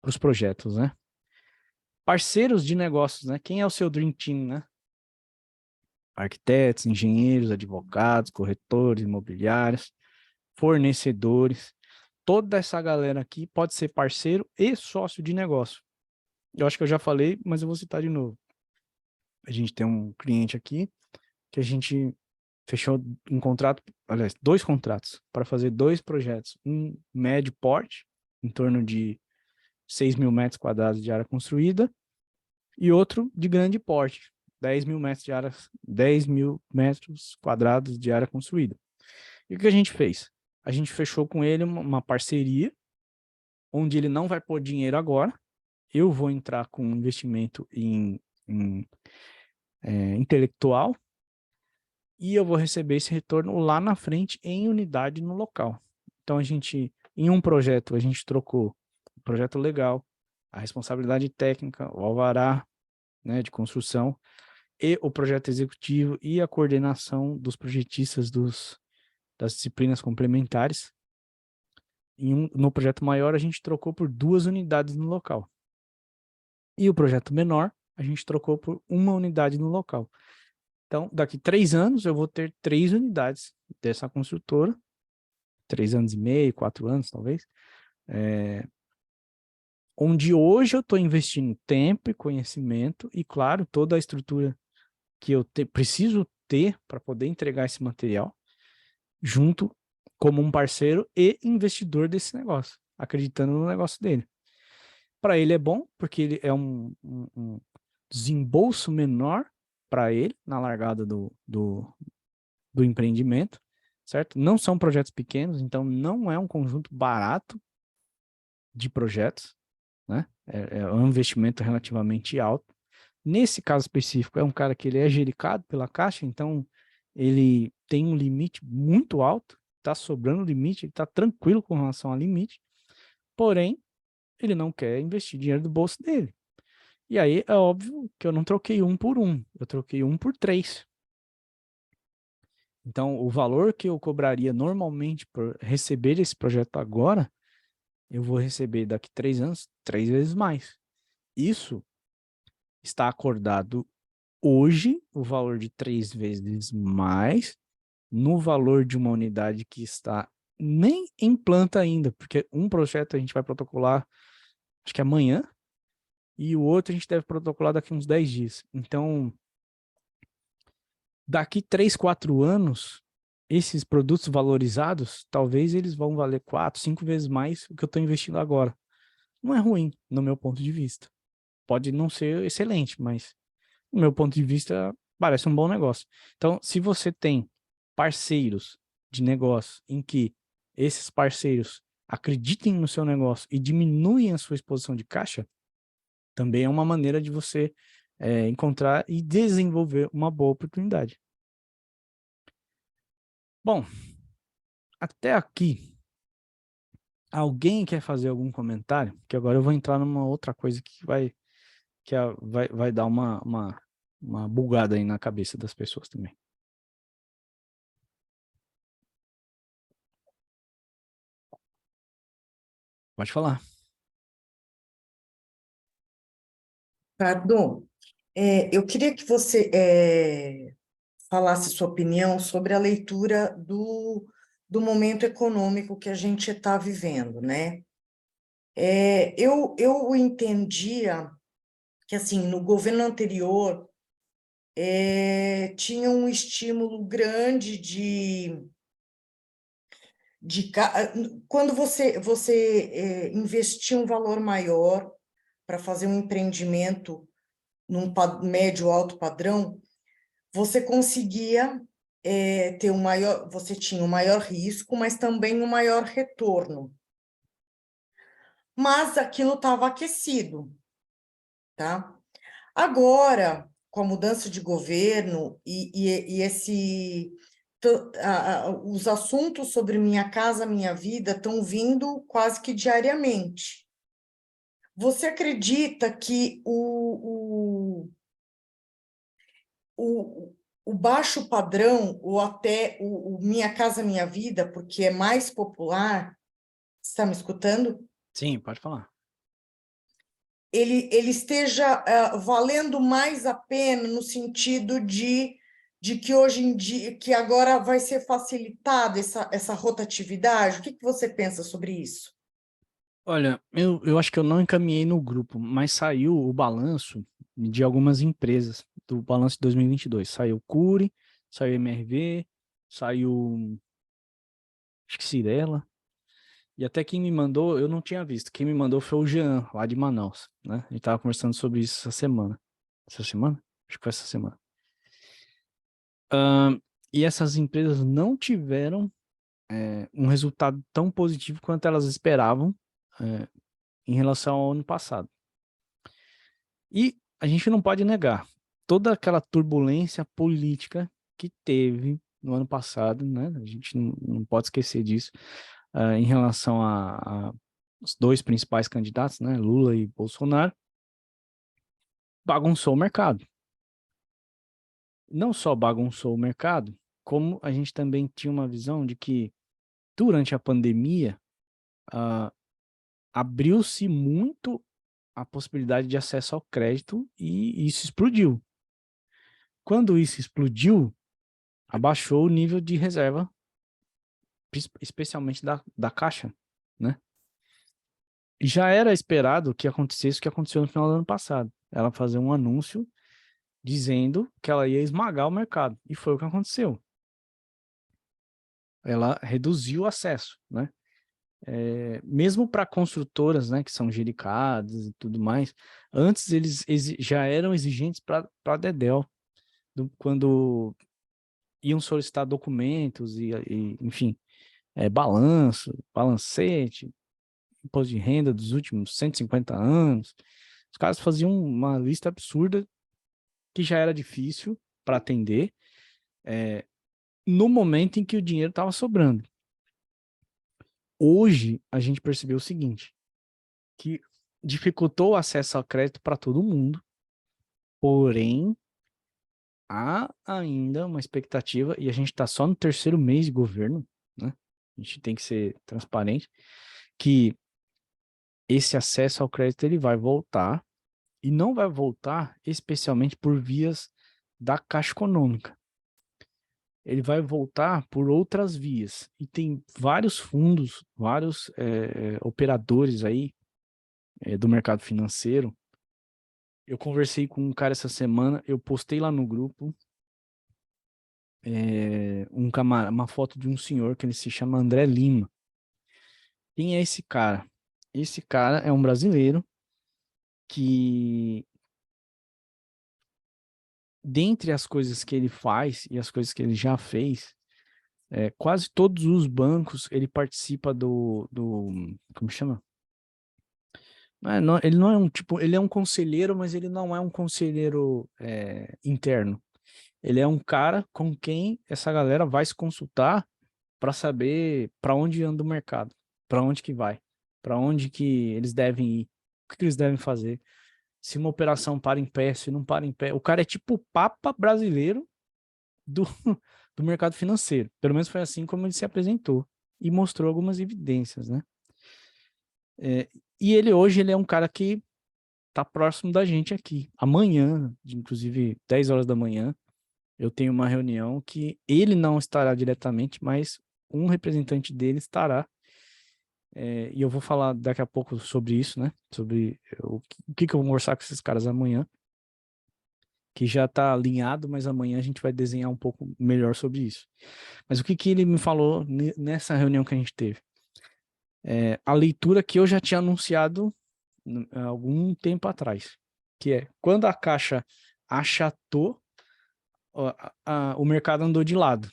os projetos, né? Parceiros de negócios, né? Quem é o seu Dream Team, né? Arquitetos, engenheiros, advogados, corretores, imobiliários. fornecedores, toda essa galera aqui pode ser parceiro e sócio de negócio. Eu acho que eu já falei, mas eu vou citar de novo. A gente tem um cliente aqui que a gente fechou um contrato, aliás, 2 contratos para fazer 2 projetos, um médio porte, em torno de 6.000 metros quadrados de área construída, e outro de grande porte, 10.000 metros de área, 10.000 metros quadrados de área construída. E o que a gente fez? A gente fechou com ele uma parceria, onde ele não vai pôr dinheiro agora, eu vou entrar com um investimento em intelectual, e eu vou receber esse retorno lá na frente em unidade no local. Então, em um projeto, a gente trocou o projeto legal, a responsabilidade técnica, o alvará, né, de construção, e o projeto executivo e a coordenação dos projetistas das disciplinas complementares. No projeto maior, a gente trocou por 2 unidades no local. E o projeto menor, a gente trocou por 1 unidade no local. Então, daqui 3 anos, eu vou ter 3 unidades dessa construtora, 3 anos e meio, 4 anos, talvez, onde hoje eu estou investindo tempo e conhecimento e, claro, toda a estrutura que eu preciso ter para poder entregar esse material, junto como um parceiro e investidor desse negócio, acreditando no negócio dele. Para ele é bom, porque ele é um desembolso menor para ele na largada do empreendimento, certo? Não são projetos pequenos, então não é um conjunto barato de projetos, né? É um investimento relativamente alto. Nesse caso específico, é um cara que ele é gericado pela Caixa, então ele tem um limite muito alto, está sobrando limite, ele está tranquilo com relação ao limite, porém, ele não quer investir dinheiro do bolso dele. E aí é óbvio que eu não troquei 1 por 1, eu troquei 1 por 3. Então, o valor que eu cobraria normalmente por receber esse projeto agora, eu vou receber daqui 3 anos 3 vezes mais. Isso está acordado hoje, o valor de 3 vezes mais, no valor de uma unidade que está nem em planta ainda, porque um projeto a gente vai protocolar, acho que amanhã, e o outro a gente deve protocolar daqui uns 10 dias. Então, daqui 3, 4 anos, esses produtos valorizados, talvez eles vão valer 4, 5 vezes mais o que eu estou investindo agora. Não é ruim, no meu ponto de vista. Pode não ser excelente, mas no meu ponto de vista, parece um bom negócio. Então, se você tem parceiros de negócio em que esses parceiros acreditem no seu negócio e diminuem a sua exposição de caixa, também é uma maneira de você encontrar e desenvolver uma boa oportunidade. Bom, até aqui, alguém quer fazer algum comentário? Que agora eu vou entrar numa outra coisa que vai dar uma bugada aí na cabeça das pessoas também. Pode falar. Ricardo, eu queria que você falasse sua opinião sobre a leitura do momento econômico que a gente está vivendo, né? Eu entendia que, assim, no governo anterior, tinha um estímulo grande quando você investia um valor maior para fazer um empreendimento num médio alto padrão, você conseguia ter você tinha um maior risco, mas também um maior retorno. Mas aquilo estava aquecido, tá? Agora, com a mudança de governo os assuntos sobre Minha Casa Minha Vida estão vindo quase que diariamente. Você acredita que o baixo padrão, ou até o Minha Casa Minha Vida, porque é mais popular, você está me escutando? Sim, pode falar. Ele esteja valendo mais a pena no sentido de de que hoje em dia, que agora vai ser facilitada essa rotatividade? O que você pensa sobre isso? Olha, eu acho que eu não encaminhei no grupo, mas saiu o balanço de algumas empresas, do balanço de 2022. Saiu Cury, saiu MRV, saiu, acho que Cirela, e até quem me mandou, eu não tinha visto. Quem me mandou foi o Jean, lá de Manaus, né? A gente tava conversando sobre isso essa semana. Essa semana? Acho que foi essa semana. E essas empresas não tiveram um resultado tão positivo quanto elas esperavam em relação ao ano passado. E a gente não pode negar toda aquela turbulência política que teve no ano passado, né? A gente não pode esquecer disso, em relação a os dois principais candidatos, né? Lula e Bolsonaro, bagunçou o mercado. Não só bagunçou o mercado, como a gente também tinha uma visão de que durante a pandemia abriu-se muito a possibilidade de acesso ao crédito e isso explodiu. Quando isso explodiu, abaixou o nível de reserva, especialmente da Caixa, né? E já era esperado que acontecesse o que aconteceu no final do ano passado. Ela fazer um anúncio dizendo que ela ia esmagar o mercado. E foi o que aconteceu. Ela reduziu o acesso, né? Mesmo para construtoras, né, que são gericadas e tudo mais, antes eles já eram exigentes para Dedel, quando iam solicitar documentos enfim, balanço, balancete, imposto de renda dos últimos 150 anos. Os caras faziam uma lista absurda que já era difícil para atender no momento em que o dinheiro estava sobrando. Hoje, a gente percebeu o seguinte, que dificultou o acesso ao crédito para todo mundo, porém, há ainda uma expectativa, e a gente está só no terceiro mês de governo, né? A gente tem que ser transparente, que esse acesso ao crédito ele vai voltar, e não vai voltar especialmente por vias da Caixa Econômica. Ele vai voltar por outras vias. E tem vários fundos, vários operadores aí do mercado financeiro. Eu conversei com um cara essa semana, eu postei lá no grupo uma foto de um senhor que ele se chama André Lima. Quem é esse cara? Esse cara é um brasileiro que, dentre as coisas que ele faz e as coisas que ele já fez, quase todos os bancos ele participa como chama? Ele não é um tipo, ele é um conselheiro, mas ele não é um conselheiro interno. Ele é um cara com quem essa galera vai se consultar para saber para onde anda o mercado, para onde que vai, para onde que eles devem ir, o que eles devem fazer, se uma operação para em pé, se não para em pé. O cara é tipo o papa brasileiro do, do mercado financeiro. Pelo menos foi assim como ele se apresentou e mostrou algumas evidências, né? E ele hoje ele é um cara que tá próximo da gente aqui. Amanhã, inclusive 10 horas da manhã, eu tenho uma reunião que ele não estará diretamente, mas um representante dele estará. E eu vou falar daqui a pouco sobre isso, né? Sobre o que eu vou conversar com esses caras amanhã, que já está alinhado, mas amanhã a gente vai desenhar um pouco melhor sobre isso. Mas o que ele me falou nessa reunião que a gente teve? A leitura que eu já tinha anunciado há algum tempo atrás, que é quando a Caixa achatou, o mercado andou de lado.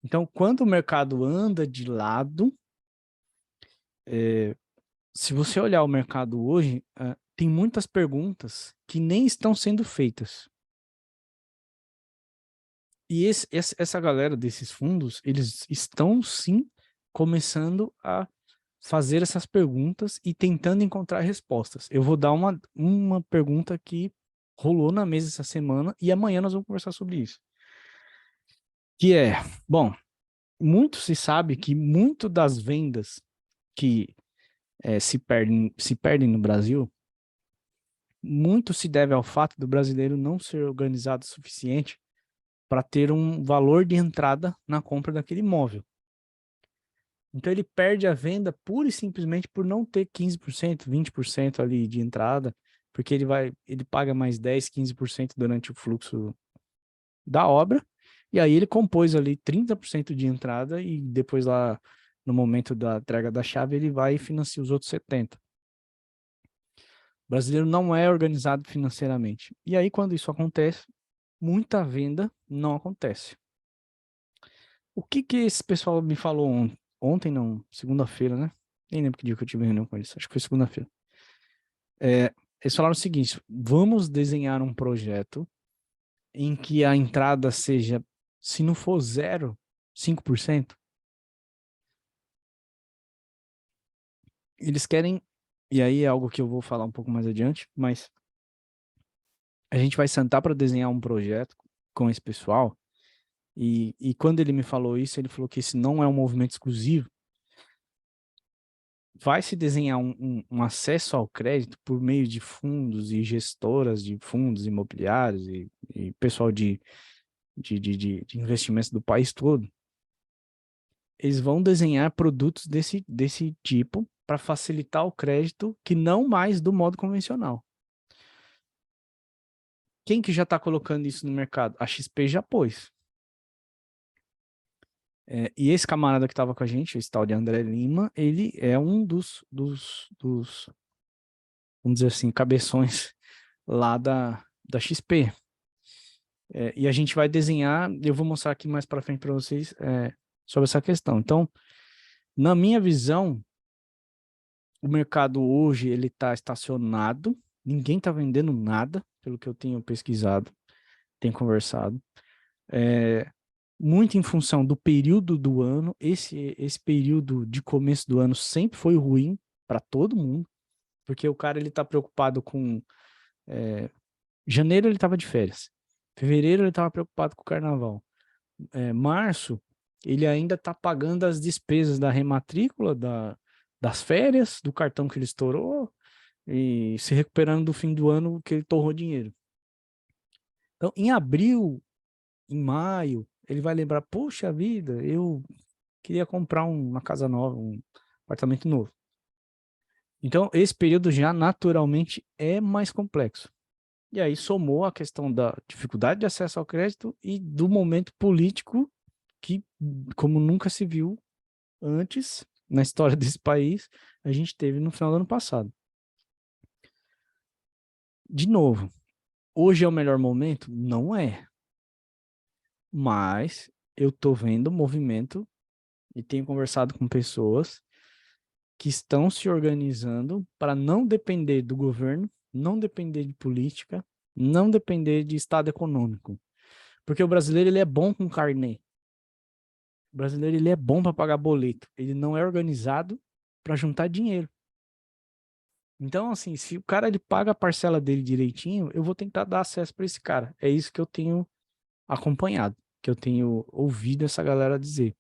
Então, quando o mercado anda de lado, se você olhar o mercado hoje, tem muitas perguntas que nem estão sendo feitas. E essa galera desses fundos, eles estão sim começando a fazer essas perguntas e tentando encontrar respostas. Eu vou dar uma pergunta que rolou na mesa essa semana e amanhã nós vamos conversar sobre isso. Que é, bom, muito se sabe que muito das vendas que se perdem no Brasil, muito se deve ao fato do brasileiro não ser organizado o suficiente para ter um valor de entrada na compra daquele imóvel. Então ele perde a venda pura e simplesmente por não ter 15%, 20% ali de entrada, porque ele paga mais 10, 15% durante o fluxo da obra, e aí ele compôs ali 30% de entrada e depois lá no momento da entrega da chave ele vai e financia os outros 70%. O brasileiro não é organizado financeiramente. E aí quando isso acontece, muita venda não acontece. O que esse pessoal me falou ontem? Ontem não, segunda-feira, né? Nem lembro que dia que eu tive reunião com eles, acho que foi segunda-feira. Eles falaram o seguinte: vamos desenhar um projeto em que a entrada seja, se não for zero, 5%. Eles querem, e aí é algo que eu vou falar um pouco mais adiante, mas a gente vai sentar para desenhar um projeto com esse pessoal. E quando ele me falou isso, ele falou que esse não é um movimento exclusivo. Vai se desenhar um acesso ao crédito por meio de fundos e gestoras de fundos imobiliários e pessoal de investimentos do país todo. Eles vão desenhar produtos desse tipo para facilitar o crédito, que não mais do modo convencional. Quem que já está colocando isso no mercado? A XP já pôs. E esse camarada que estava com a gente, esse tal de André Lima, ele é um dos vamos dizer assim, cabeções lá da XP. E a gente vai desenhar, eu vou mostrar aqui mais para frente para vocês sobre essa questão. Então, na minha visão, o mercado hoje ele está estacionado, ninguém está vendendo nada, pelo que eu tenho pesquisado, tenho conversado. Muito em função do período do ano, esse período de começo do ano sempre foi ruim para todo mundo, porque o cara ele está preocupado com janeiro ele estava de férias, fevereiro ele estava preocupado com o carnaval, março ele ainda está pagando as despesas da rematrícula, das férias, do cartão que ele estourou e se recuperando do fim do ano que ele torrou dinheiro. Então, em abril, em maio, ele vai lembrar, poxa vida, eu queria comprar uma casa nova, um apartamento novo. Então, esse período já naturalmente é mais complexo. E aí somou a questão da dificuldade de acesso ao crédito e do momento político que, como nunca se viu antes na história desse país, a gente teve no final do ano passado. De novo, hoje é o melhor momento? Não é. Mas eu estou vendo movimento e tenho conversado com pessoas que estão se organizando para não depender do governo, não depender de política, não depender de estado econômico. Porque o brasileiro ele é bom com carnê. O brasileiro ele é bom para pagar boleto. Ele não é organizado para juntar dinheiro. Então, assim, se o cara ele paga a parcela dele direitinho, eu vou tentar dar acesso para esse cara. É isso que eu tenho acompanhado, que eu tenho ouvido essa galera dizer.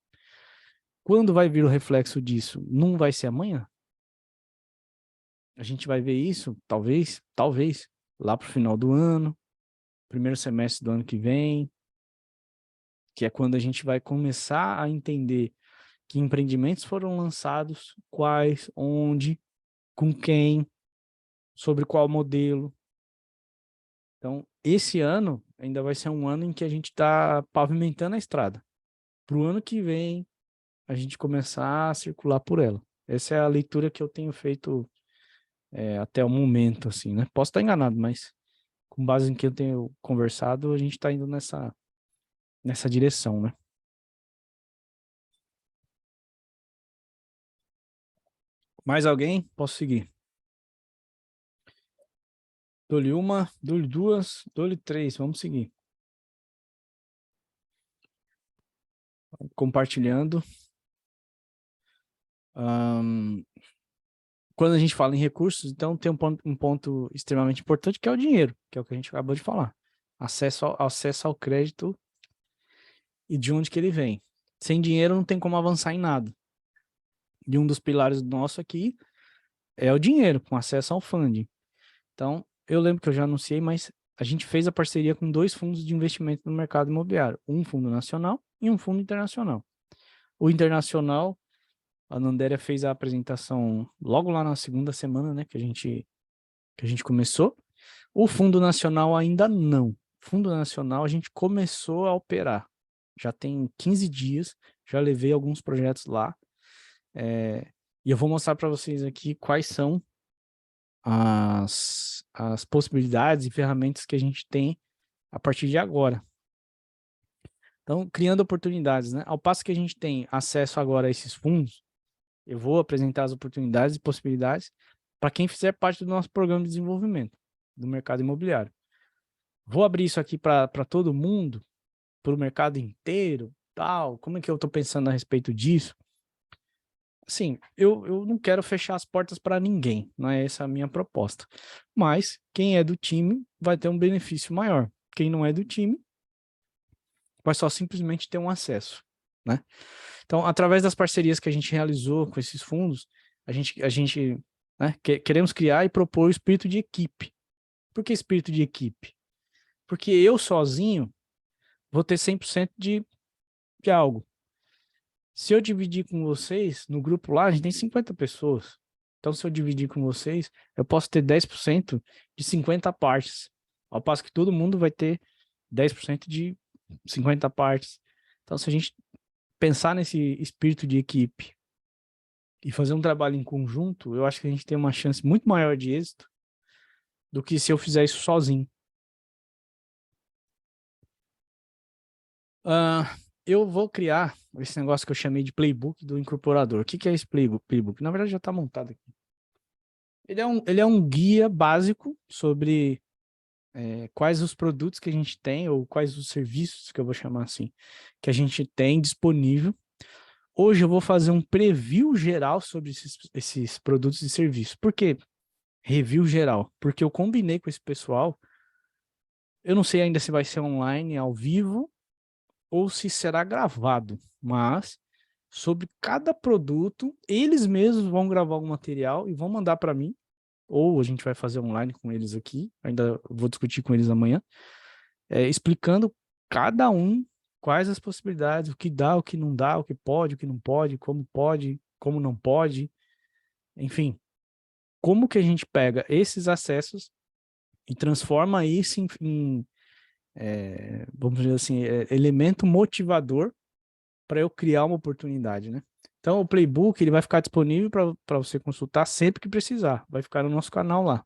Quando vai vir o reflexo disso? Não vai ser amanhã? A gente vai ver isso, talvez, lá para o final do ano, primeiro semestre do ano que vem, que é quando a gente vai começar a entender que empreendimentos foram lançados, quais, onde, com quem, sobre qual modelo. Então, esse ano ainda vai ser um ano em que a gente está pavimentando a estrada. Para o ano que vem, a gente começar a circular por ela. Essa é a leitura que eu tenho feito até o momento, assim, né? Posso estar enganado, mas com base em que eu tenho conversado, a gente está indo nessa direção, né? Mais alguém? Posso seguir. Dou-lhe uma, dou-lhe duas, dou-lhe três. Vamos seguir. Compartilhando. Quando a gente fala em recursos, então tem um ponto extremamente importante que é o dinheiro, que é o que a gente acabou de falar. Acesso ao crédito e de onde que ele vem. Sem dinheiro não tem como avançar em nada. E um dos pilares nosso aqui é o dinheiro, com acesso ao funding. Então, eu lembro que eu já anunciei, mas a gente fez a parceria com 2 fundos de investimento no mercado imobiliário, um fundo nacional e um fundo internacional. O internacional, a Nandéria fez a apresentação logo lá na segunda semana, né, que a gente começou. O fundo nacional ainda não. O fundo nacional a gente começou a operar. Já tem 15 dias, já levei alguns projetos lá. E eu vou mostrar para vocês aqui quais são as possibilidades e ferramentas que a gente tem a partir de agora. Então, criando oportunidades, né? Ao passo que a gente tem acesso agora a esses fundos, eu vou apresentar as oportunidades e possibilidades para quem fizer parte do nosso programa de desenvolvimento do mercado imobiliário. Vou abrir isso aqui para todo mundo, para o mercado inteiro, tal. Como é que eu estou pensando a respeito disso? Assim, eu não quero fechar as portas para ninguém, não é essa a minha proposta. Mas quem é do time vai ter um benefício maior. Quem não é do time vai só simplesmente ter um acesso, né? Então, através das parcerias que a gente realizou com esses fundos, a gente né, queremos criar e propor o espírito de equipe. Por que espírito de equipe? Porque eu sozinho vou ter 100% de algo. Se eu dividir com vocês, no grupo lá, a gente tem 50 pessoas. Então, se eu dividir com vocês, eu posso ter 10% de 50 partes. Ao passo que todo mundo vai ter 10% de 50 partes. Então, se a gente pensar nesse espírito de equipe e fazer um trabalho em conjunto, eu acho que a gente tem uma chance muito maior de êxito do que se eu fizer isso sozinho. Eu vou criar esse negócio que eu chamei de playbook do incorporador. O que é esse playbook? Na verdade, já está montado aqui. Ele é um guia básico sobre quais os produtos que a gente tem, ou quais os serviços, que eu vou chamar assim, que a gente tem disponível. Hoje eu vou fazer um preview geral sobre esses produtos e serviços. Por quê? Review geral. Porque eu combinei com esse pessoal, eu não sei ainda se vai ser online, ao vivo, ou se será gravado, mas sobre cada produto, eles mesmos vão gravar um material e vão mandar para mim, ou a gente vai fazer online com eles aqui, ainda vou discutir com eles amanhã, explicando cada um quais as possibilidades, o que dá, o que não dá, o que não pode, como não pode, enfim, como que a gente pega esses acessos e transforma isso em vamos dizer assim, elemento motivador para eu criar uma oportunidade, né? Então, o playbook ele vai ficar disponível para você consultar sempre que precisar. Vai ficar no nosso canal lá.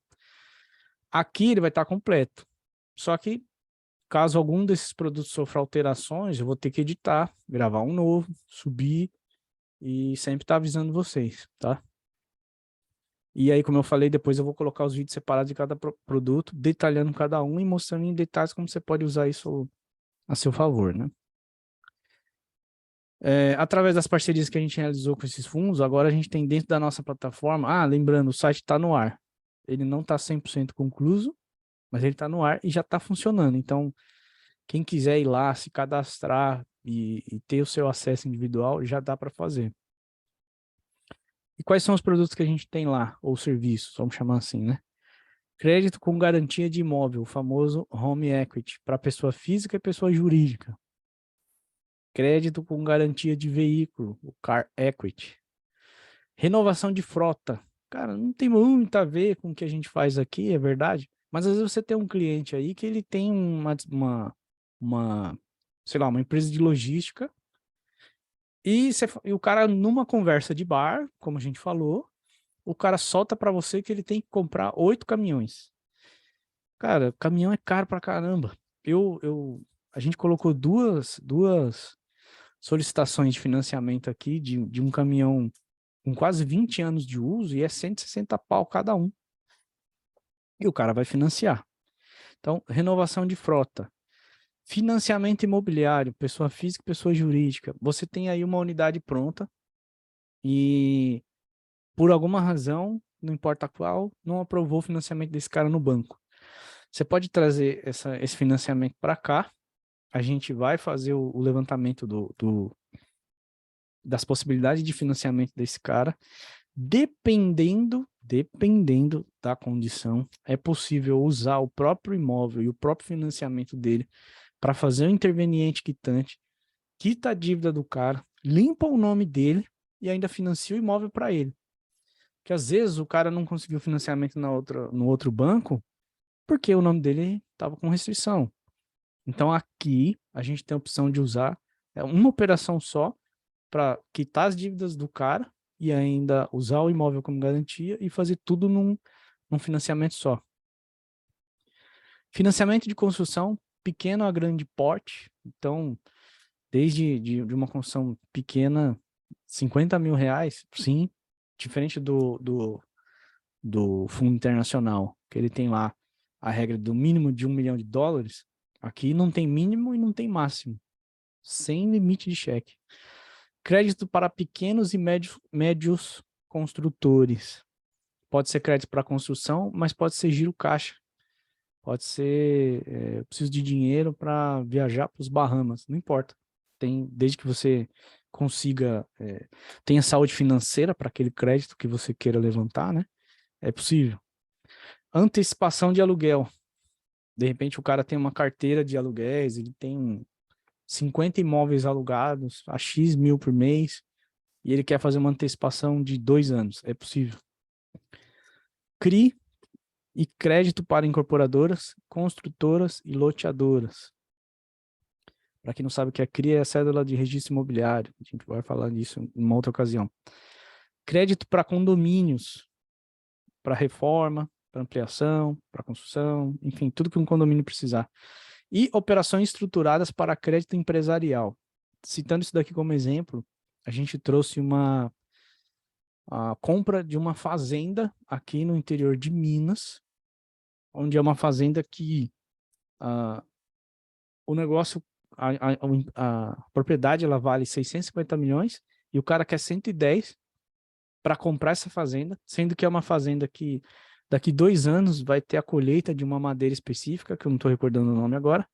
Aqui ele vai estar completo. Só que, caso algum desses produtos sofra alterações, eu vou ter que editar, gravar um novo, subir e sempre estar avisando vocês, tá? E aí, como eu falei, depois eu vou colocar os vídeos separados de cada produto, detalhando cada um e mostrando em detalhes como você pode usar isso a seu favor, né? Através das parcerias que a gente realizou com esses fundos, agora a gente tem dentro da nossa plataforma, lembrando, o site está no ar. Ele não está 100% concluído, mas ele está no ar e já está funcionando. Então, quem quiser ir lá, se cadastrar e ter o seu acesso individual, já dá para fazer. E quais são os produtos que a gente tem lá, ou serviços, vamos chamar assim, né? Crédito com garantia de imóvel, o famoso Home Equity, para pessoa física e pessoa jurídica. Crédito com garantia de veículo, o Car Equity. Renovação de frota. Cara, não tem muito a ver com o que a gente faz aqui, é verdade. Mas às vezes você tem um cliente aí que ele tem sei lá, uma empresa de logística e o cara, numa conversa de bar, como a gente falou, o cara solta para você que ele tem que comprar 8 caminhões. Cara, caminhão é caro pra caramba. A gente colocou duas solicitações de financiamento aqui de um caminhão com quase 20 anos de uso e é 160 pau cada um. E o cara vai financiar. Então, renovação de frota. Financiamento imobiliário, pessoa física e pessoa jurídica. Você tem aí uma unidade pronta e, por alguma razão, não importa qual, não aprovou o financiamento desse cara no banco. Você pode trazer esse financiamento para cá, a gente vai fazer o levantamento das possibilidades de financiamento desse cara, Dependendo da condição, é possível usar o próprio imóvel e o próprio financiamento dele para fazer um interveniente quitante, quita a dívida do cara, limpa o nome dele e ainda financia o imóvel para ele. Porque às vezes o cara não conseguiu financiamento no outro banco porque o nome dele estava com restrição. Então aqui a gente tem a opção de usar uma operação só para quitar as dívidas do cara e ainda usar o imóvel como garantia e fazer tudo num financiamento só. Financiamento de construção, pequeno a grande porte. Então, desde de uma construção pequena, 50 mil reais, sim, diferente do Fundo Internacional, que ele tem lá a regra do mínimo de US$ 1 milhão, aqui não tem mínimo e não tem máximo, sem limite de cheque. Crédito para pequenos e médios construtores. Pode ser crédito para construção, mas pode ser giro caixa. Pode ser, eu preciso de dinheiro para viajar para os Bahamas, não importa. Desde que você consiga, tenha saúde financeira para aquele crédito que você queira levantar, né? É possível. Antecipação de aluguel. De repente o cara tem uma carteira de aluguéis, ele tem 50 imóveis alugados a X mil por mês, e ele quer fazer uma antecipação de 2 anos. É possível. CRI e crédito para incorporadoras, construtoras e loteadoras. Para quem não sabe o que é CRI, é a cédula de registro igumobiliário. A gente vai falar disso em uma outra ocasião. Crédito para condomínios, para reforma, para ampliação, para construção, enfim, tudo que um condomínio precisar. E operações estruturadas para crédito empresarial. Citando isso daqui como exemplo, a gente trouxe a compra de uma fazenda aqui no interior de Minas, onde é uma fazenda que o negócio, a propriedade, ela vale 650 milhões e o cara quer 110 para comprar essa fazenda, sendo que é uma fazenda que daqui 2 anos vai ter a colheita de uma madeira específica, que eu não estou recordando o nome agora,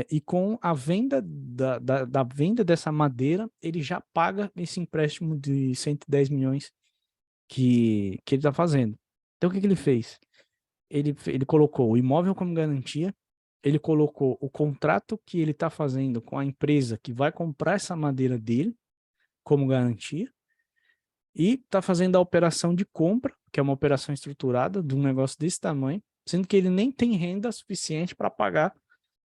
e com a venda da venda dessa madeira, ele já paga esse empréstimo de 110 milhões que ele está fazendo. Então, o que ele fez? Ele colocou o imóvel como garantia, ele colocou o contrato que ele está fazendo com a empresa que vai comprar essa madeira dele como garantia, e está fazendo a operação de compra, que é uma operação estruturada de um negócio desse tamanho, sendo que ele nem tem renda suficiente para pagar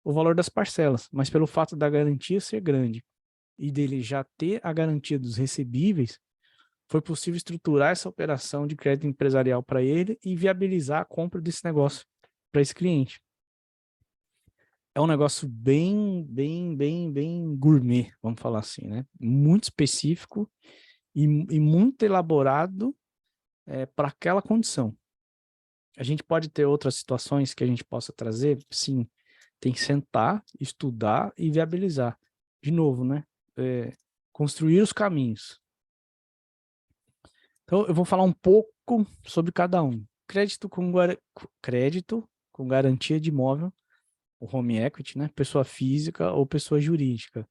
o valor das parcelas, mas pelo fato da garantia ser grande e dele já ter a garantia dos recebíveis, foi possível estruturar essa operação de crédito empresarial para ele e viabilizar a compra desse negócio para esse cliente. É um negócio bem gourmet, vamos falar assim, né? Muito específico e muito elaborado para aquela condição. A gente pode ter outras situações que a gente possa trazer, sim, tem que sentar, estudar e viabilizar. De novo, né? Construir os caminhos. Então, eu vou falar um pouco sobre cada um. Crédito com garantia de imóvel, o home equity, né? Pessoa física ou pessoa jurídica.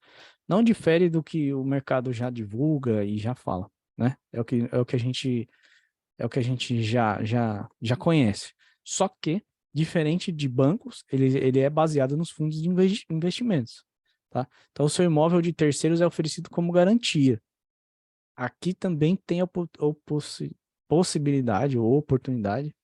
Não difere do que o mercado já divulga e já fala, né? É o que a gente já conhece. Só que, diferente de bancos, ele é baseado nos fundos de investimentos. Tá? Então, o seu imóvel de terceiros é oferecido como garantia. Aqui também tem a possibilidade ou oportunidade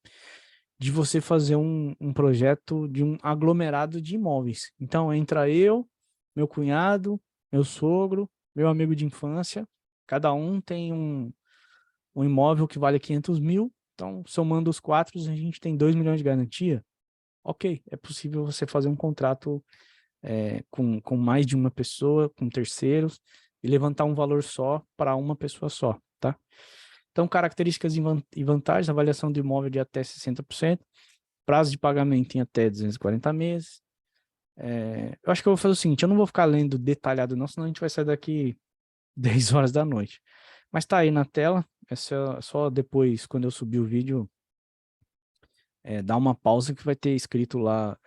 de você fazer um projeto de um aglomerado de imóveis. Então, entra eu, meu cunhado, meu sogro, meu amigo de infância, cada um tem um imóvel que vale 500 mil, então, somando os 4, a gente tem 2 milhões de garantia. Ok, é possível você fazer um contrato com mais de uma pessoa, com terceiros, e levantar um valor só para uma pessoa só, tá? Então, características e vantagens, avaliação do imóvel de até 60%, prazo de pagamento em até 240 meses. Eu acho que eu vou fazer o seguinte, eu não vou ficar lendo detalhado não, senão a gente vai sair daqui 10 horas da noite. Mas tá aí na tela, é só depois, quando eu subir o vídeo, dá uma pausa que vai ter escrito lá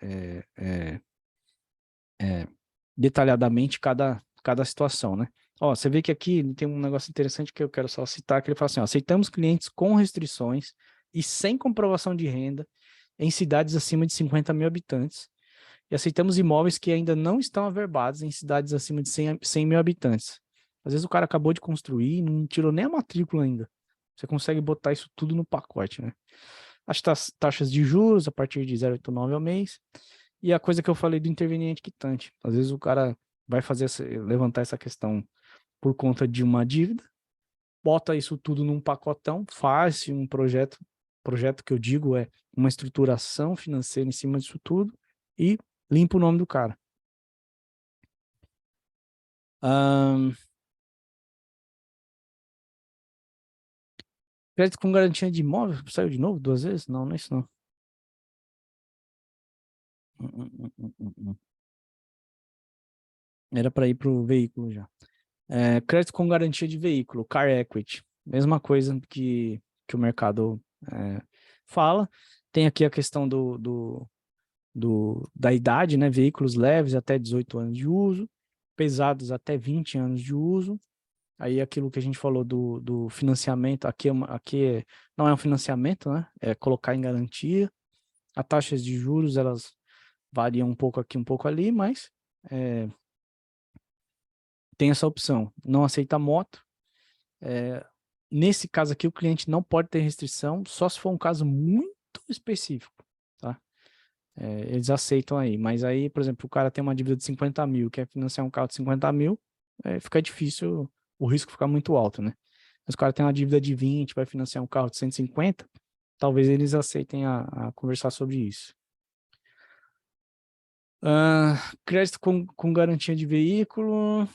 detalhadamente cada situação, né? Ó, você vê que aqui tem um negócio interessante que eu quero só citar, que ele fala assim, ó, aceitamos clientes com restrições e sem comprovação de renda em cidades acima de 50 mil habitantes. E aceitamos imóveis que ainda não estão averbados em cidades acima de 100 mil habitantes. Às vezes o cara acabou de construir, não tirou nem a matrícula ainda. Você consegue botar isso tudo no pacote, né? As taxas de juros a partir de 0,89 ao mês. E a coisa que eu falei do interveniente quitante. Às vezes o cara vai levantar essa questão por conta de uma dívida, bota isso tudo num pacotão, faz um projeto que eu digo é uma estruturação financeira em cima disso tudo e limpa o nome do cara. Crédito com garantia de imóvel, saiu de novo 2 vezes? Não, não é isso não. Era para ir para o veículo já. Crédito com garantia de veículo, car equity. Mesma coisa que o mercado fala. Tem aqui a questão da idade, né? Veículos leves até 18 anos de uso, pesados até 20 anos de uso. Aí aquilo que a gente falou do financiamento, aqui não é um financiamento, né? É colocar em garantia. As taxas de juros, elas variam um pouco aqui, um pouco ali, mas tem essa opção. Não aceita moto. Nesse caso aqui, o cliente não pode ter restrição, só se for um caso muito específico, tá? Eles aceitam aí, mas aí, por exemplo, o cara tem uma dívida de 50 mil, quer financiar um carro de 50 mil, fica difícil, o risco fica muito alto, né? Mas o cara tem uma dívida de 20, vai financiar um carro de 150, talvez eles aceitem a conversar sobre isso. Crédito com garantia de veículo.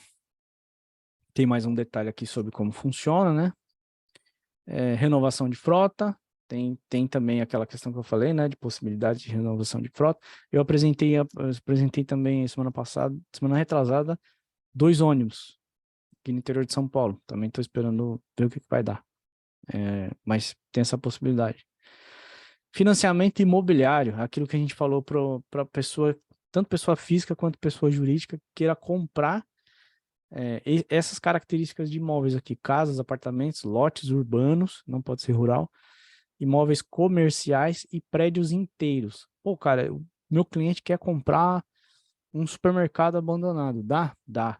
Tem mais um detalhe aqui sobre como funciona, né? Renovação de frota. Tem também aquela questão que eu falei, né? De possibilidade de renovação de frota. Eu apresentei também semana retrasada, 2 ônibus aqui no interior de São Paulo. Também estou esperando ver o que vai dar. Mas tem essa possibilidade. Financiamento imobiliário, aquilo que a gente falou para pessoa, tanto pessoa física quanto pessoa jurídica, queira comprar essas características de imóveis aqui: casas, apartamentos, lotes urbanos, não pode ser rural, imóveis comerciais e prédios inteiros. Pô, cara, o meu cliente quer comprar um supermercado abandonado. Dá? Dá.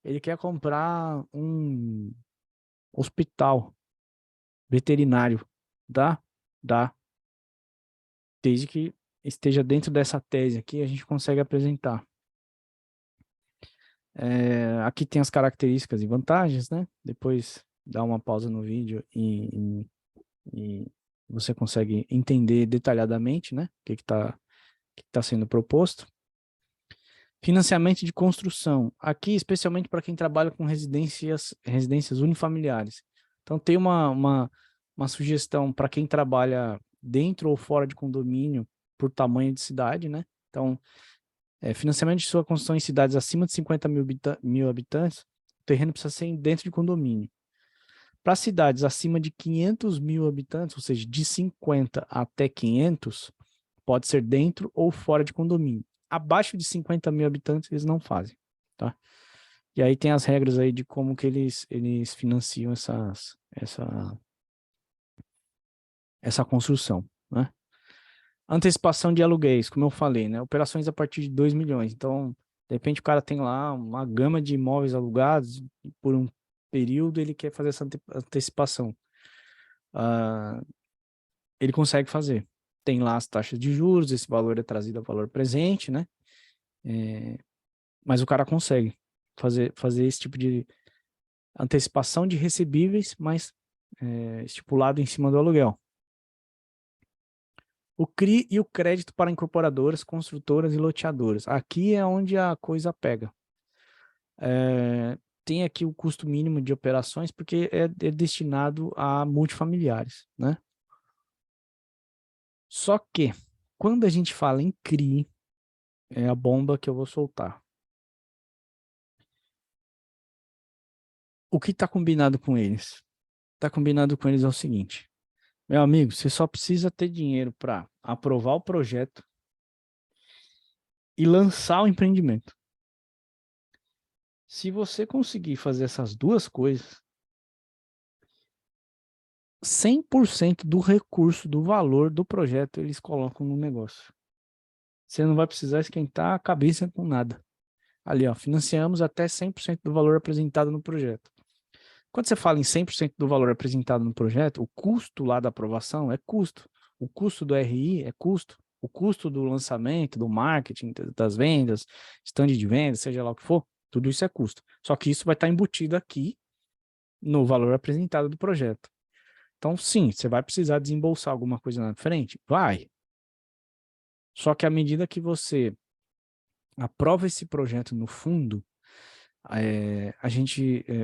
Ele quer comprar um hospital veterinário. Dá? Dá. Desde que esteja dentro dessa tese aqui, a gente consegue apresentar. Aqui tem as características e vantagens, né? Depois dá uma pausa no vídeo e você consegue entender detalhadamente, né? O que está sendo proposto. Financiamento de construção. Aqui, especialmente para quem trabalha com residências unifamiliares. Então, tem uma sugestão para quem trabalha dentro ou fora de condomínio por tamanho de cidade, né? Então, financiamento de sua construção em cidades acima de 50 mil habitantes, o terreno precisa ser dentro de condomínio. Para cidades acima de 500 mil habitantes, ou seja, de 50 até 500, pode ser dentro ou fora de condomínio. Abaixo de 50 mil habitantes, eles não fazem, tá? E aí tem as regras aí de como que eles financiam essa construção, né? Antecipação de aluguéis, como eu falei, né? Operações a partir de 2 milhões. Então, de repente o cara tem lá uma gama de imóveis alugados e por um período ele quer fazer essa antecipação. Ele consegue fazer. Tem lá as taxas de juros, esse valor é trazido a valor presente, né? Mas o cara consegue fazer esse tipo de antecipação de recebíveis, mas estipulado em cima do aluguel. O CRI e o crédito para incorporadoras, construtoras e loteadoras. Aqui é onde a coisa pega. Tem aqui o custo mínimo de operações, porque é destinado a multifamiliares, né? Só que, quando a gente fala em CRI, é a bomba que eu vou soltar. O que está combinado com eles? Está combinado com eles é o seguinte: meu amigo, você só precisa ter dinheiro para aprovar o projeto e lançar o empreendimento. Se você conseguir fazer essas duas coisas, 100% do recurso, do valor do projeto, eles colocam no negócio. Você não vai precisar esquentar a cabeça com nada. Ali, ó, financiamos até 100% do valor apresentado no projeto. Quando você fala em 100% do valor apresentado no projeto, o custo lá da aprovação é custo. O custo do RI é custo. O custo do lançamento, do marketing, das vendas, stand de vendas, seja lá o que for, tudo isso é custo. Só que isso vai estar embutido aqui no valor apresentado do projeto. Então, sim, você vai precisar desembolsar alguma coisa na frente? Vai. Só que à medida que você aprova esse projeto no fundo,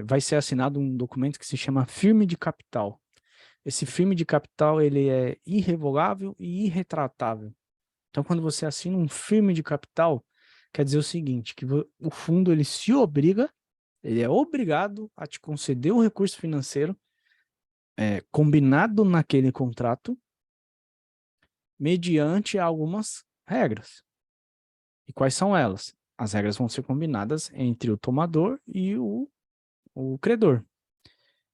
vai ser assinado um documento que se chama firme de capital. Esse firme de capital ele é irrevogável e irretratável. Então, quando você assina um firme de capital, quer dizer o seguinte, que o fundo ele se obriga, ele é obrigado a te conceder um recurso financeiro combinado naquele contrato, mediante algumas regras. E quais são elas? As regras vão ser combinadas entre o tomador e o credor.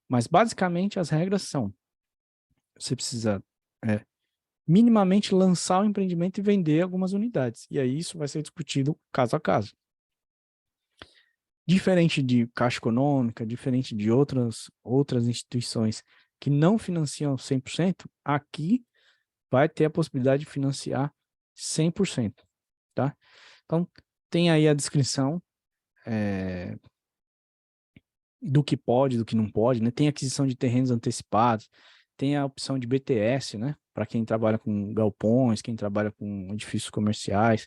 Mas, basicamente, as regras são: você precisa minimamente lançar o empreendimento e vender algumas unidades. E aí isso vai ser discutido caso a caso. Diferente de Caixa Econômica, diferente de outras instituições que não financiam 100%, aqui vai ter a possibilidade de financiar 100%, tá? Então, tem aí a descrição do que pode, do que não pode, né? Tem aquisição de terrenos antecipados, tem a opção de BTS, né? Para quem trabalha com galpões, quem trabalha com edifícios comerciais.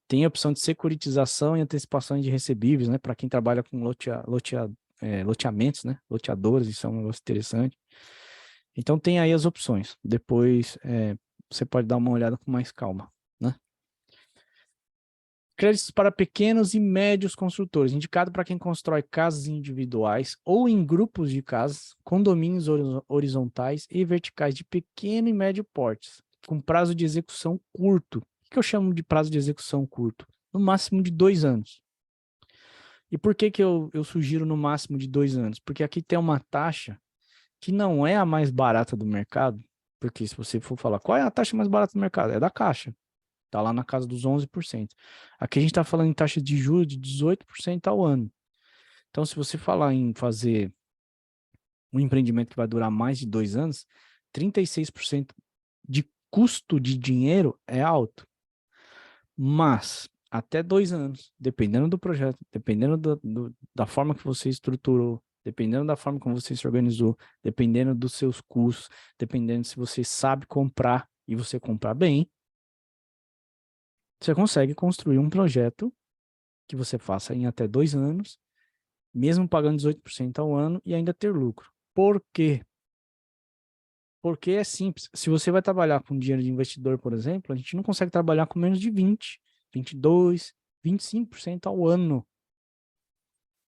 Tem a opção de securitização e antecipação de recebíveis, né? Para quem trabalha com loteamentos, né? Loteadores, isso é um negócio interessante. Então tem aí as opções. Depois você pode dar uma olhada com mais calma, né? Créditos para pequenos e médios construtores, indicado para quem constrói casas individuais ou em grupos de casas, condomínios horizontais e verticais de pequeno e médio portes, com prazo de execução curto. O que eu chamo de prazo de execução curto? No máximo de 2 anos. E por que eu sugiro no máximo de 2 anos? Porque aqui tem uma taxa que não é a mais barata do mercado, porque se você for falar qual é a taxa mais barata do mercado, é da Caixa. Está lá na casa dos 11%. Aqui a gente está falando em taxa de juros de 18% ao ano. Então, se você falar em fazer um empreendimento que vai durar mais de 2 anos, 36% de custo de dinheiro é alto. Mas, até 2 anos, dependendo do projeto, dependendo da forma que você estruturou, dependendo da forma como você se organizou, dependendo dos seus custos, dependendo se você sabe comprar e você comprar bem, você consegue construir um projeto que você faça em até 2 anos, mesmo pagando 18% ao ano e ainda ter lucro. Por quê? Porque é simples. Se você vai trabalhar com dinheiro de investidor, por exemplo, a gente não consegue trabalhar com menos de 20, 22, 25% ao ano.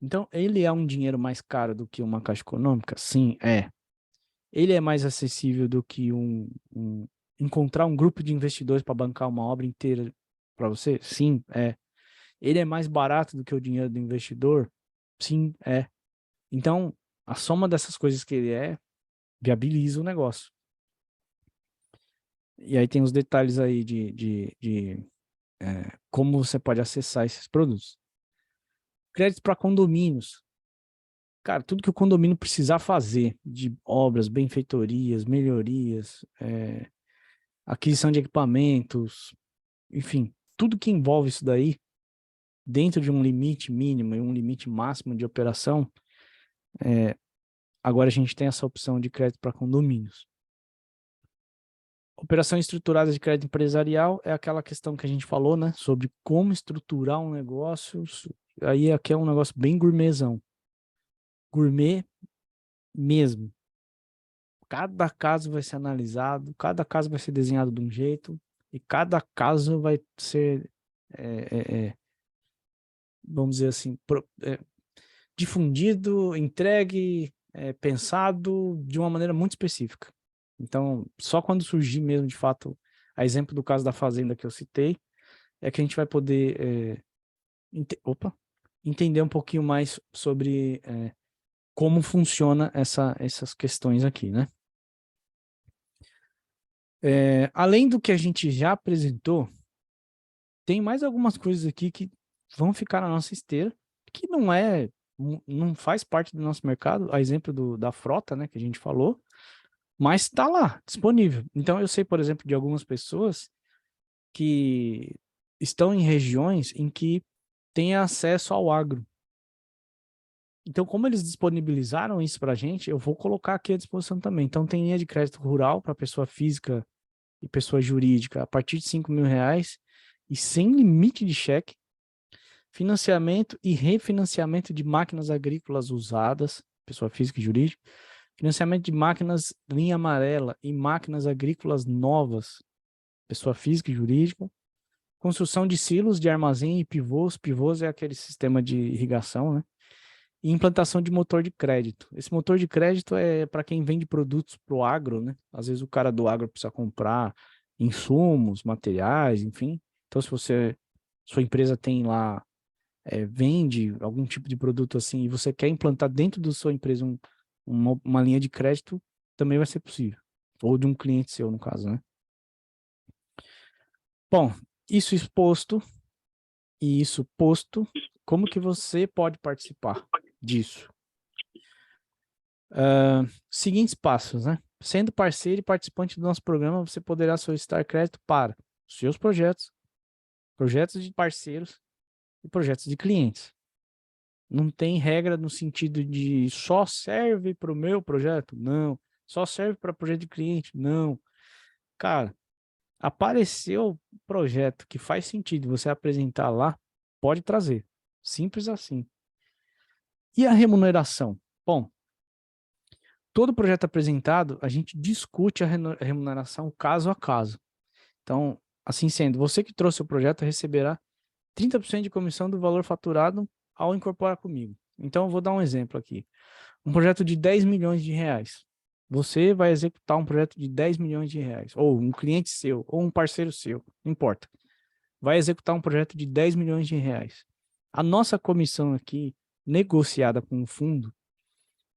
Então, ele é um dinheiro mais caro do que uma Caixa Econômica? Sim, é. Ele é mais acessível do que encontrar um grupo de investidores para bancar uma obra inteira para você? Sim, é. Ele é mais barato do que o dinheiro do investidor? Sim, é. Então, a soma dessas coisas que ele viabiliza o negócio. E aí tem os detalhes aí de como você pode acessar esses produtos. Créditos para condomínios. Cara, tudo que o condomínio precisar fazer de obras, benfeitorias, melhorias, aquisição de equipamentos, enfim, tudo que envolve isso daí, dentro de um limite mínimo e um limite máximo de operação, agora a gente tem essa opção de crédito para condomínios. Operação estruturada de crédito empresarial é aquela questão que a gente falou, né? Sobre como estruturar um negócio. Aí aqui é um negócio bem gourmetzão. Gourmet mesmo. Cada caso vai ser analisado, cada caso vai ser desenhado de um jeito e cada caso vai ser, vamos dizer assim, difundido, entregue, pensado de uma maneira muito específica. Então, só quando surgir mesmo, de fato, a exemplo do caso da fazenda que eu citei, é que a gente vai poder... Opa! entender um pouquinho mais sobre como funciona essas questões aqui, né? Além do que a gente já apresentou, tem mais algumas coisas aqui que vão ficar na nossa esteira, que não faz parte do nosso mercado, a exemplo da frota, né, que a gente falou, mas está lá, disponível. Então, eu sei, por exemplo, de algumas pessoas que estão em regiões em que têm acesso ao agro. Então, como eles disponibilizaram isso para a gente, eu vou colocar aqui à disposição também. Então, tem linha de crédito rural para pessoa física e pessoa jurídica a partir de R$ 5.000 e sem limite de cheque, financiamento e refinanciamento de máquinas agrícolas usadas, pessoa física e jurídica, financiamento de máquinas linha amarela e máquinas agrícolas novas, pessoa física e jurídica, construção de silos de armazém e pivôs. Pivôs é aquele sistema de irrigação, né? E implantação de motor de crédito. Esse motor de crédito é para quem vende produtos para o agro, né? Às vezes o cara do agro precisa comprar insumos, materiais, enfim. Então, se sua empresa tem lá, vende algum tipo de produto assim, e você quer implantar dentro da sua empresa uma linha de crédito, também vai ser possível. Ou de um cliente seu, no caso, né? Bom, isso exposto e isso posto, como que você pode participar disso? Seguintes passos, né? Sendo parceiro e participante do nosso programa, você poderá solicitar crédito para seus projetos, projetos de parceiros e projetos de clientes. Não tem regra no sentido de só serve para o meu projeto? Não. Só serve para projeto de cliente? Não. Cara, apareceu projeto que faz sentido você apresentar lá, pode trazer. Simples assim. E a remuneração? Bom, todo projeto apresentado, a gente discute a remuneração caso a caso. Então, assim sendo, você que trouxe o projeto receberá 30% de comissão do valor faturado ao incorporar comigo. Então, eu vou dar um exemplo aqui. Um projeto de 10 milhões de reais. Você vai executar um projeto de 10 milhões de reais, ou um cliente seu, ou um parceiro seu, não importa. Vai executar um projeto de 10 milhões de reais. A nossa comissão aqui, negociada com o fundo,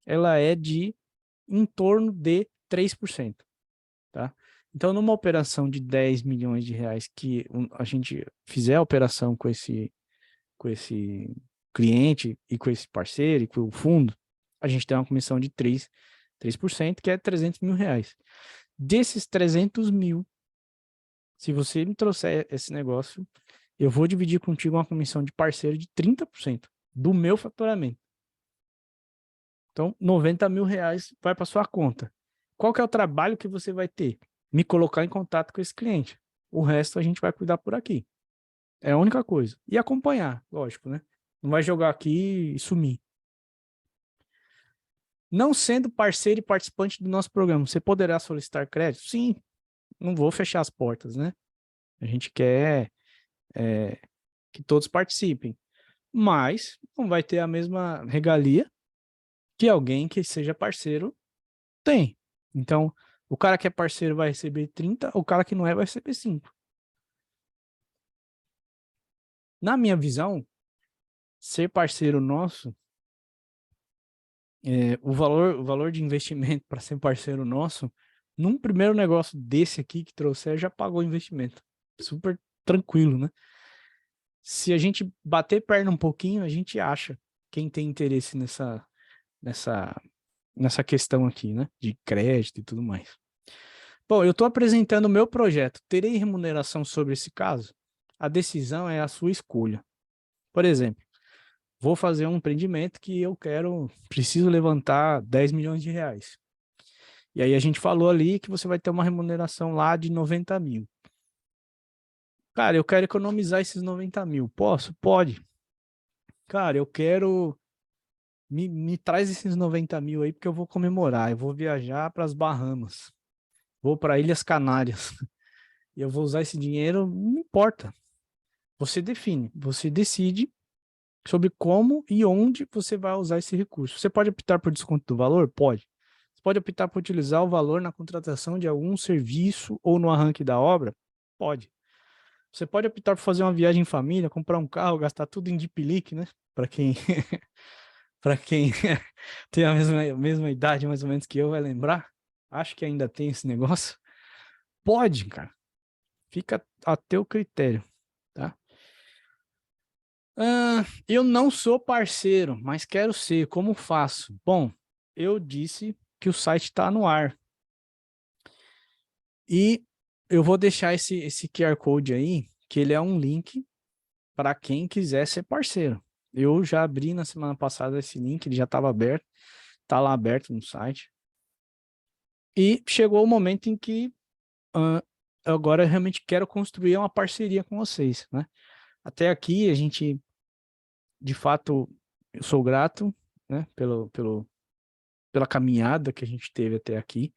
ela é de em torno de 3%, tá? Então, numa operação de 10 milhões de reais que a gente fizer a operação com esse cliente e com esse parceiro e com o fundo, a gente tem uma comissão de 3%, que é 300 mil reais. Desses 300 mil, se você me trouxer esse negócio, eu vou dividir contigo uma comissão de parceiro de 30% do meu faturamento. Então, 90 mil reais vai para sua conta. Qual que é o trabalho que você vai ter? Me colocar em contato com esse cliente. O resto a gente vai cuidar por aqui. É a única coisa. E acompanhar, lógico, né? Não vai jogar aqui e sumir. Não sendo parceiro e participante do nosso programa, você poderá solicitar crédito? Sim, não vou fechar as portas, né? A gente quer que todos participem. Mas não vai ter a mesma regalia que alguém que seja parceiro tem. Então, o cara que é parceiro vai receber 30, o cara que não é vai receber 5. Na minha visão, ser parceiro nosso, o valor de investimento para ser parceiro nosso, num primeiro negócio desse aqui que trouxer, já pagou o investimento. Super tranquilo, né? Se a gente bater perna um pouquinho, a gente acha quem tem interesse nessa questão aqui, né? De crédito e tudo mais. Bom, eu estou apresentando o meu projeto. Terei remuneração sobre esse caso? A decisão é a sua escolha. Por exemplo, vou fazer um empreendimento que preciso levantar 10 milhões de reais. E aí a gente falou ali que você vai ter uma remuneração lá de 90 mil. Cara, eu quero economizar esses 90 mil. Posso? Pode. Cara, eu quero... Me traz esses 90 mil aí porque eu vou comemorar. Eu vou viajar para as Bahamas. Vou para Ilhas Canárias. E eu vou usar esse dinheiro, não importa. Você define, você decide sobre como e onde você vai usar esse recurso. Você pode optar por desconto do valor? Pode. Você pode optar por utilizar o valor na contratação de algum serviço ou no arranque da obra? Pode. Você pode optar por fazer uma viagem em família, comprar um carro, gastar tudo em Deep Leak, né? Para quem, para quem tem a mesma idade, mais ou menos, que eu, vai lembrar. Acho que ainda tem esse negócio. Pode, cara. Fica a teu critério, tá? Eu não sou parceiro, mas quero ser. Como faço? Bom, eu disse que o site está no ar. E eu vou deixar esse QR Code aí, que ele é um link para quem quiser ser parceiro. Eu já abri na semana passada esse link, ele já estava aberto, está lá aberto no site. E chegou o momento em que agora eu realmente quero construir uma parceria com vocês, né? Até aqui a gente, de fato, eu sou grato, né, pela caminhada que a gente teve até aqui.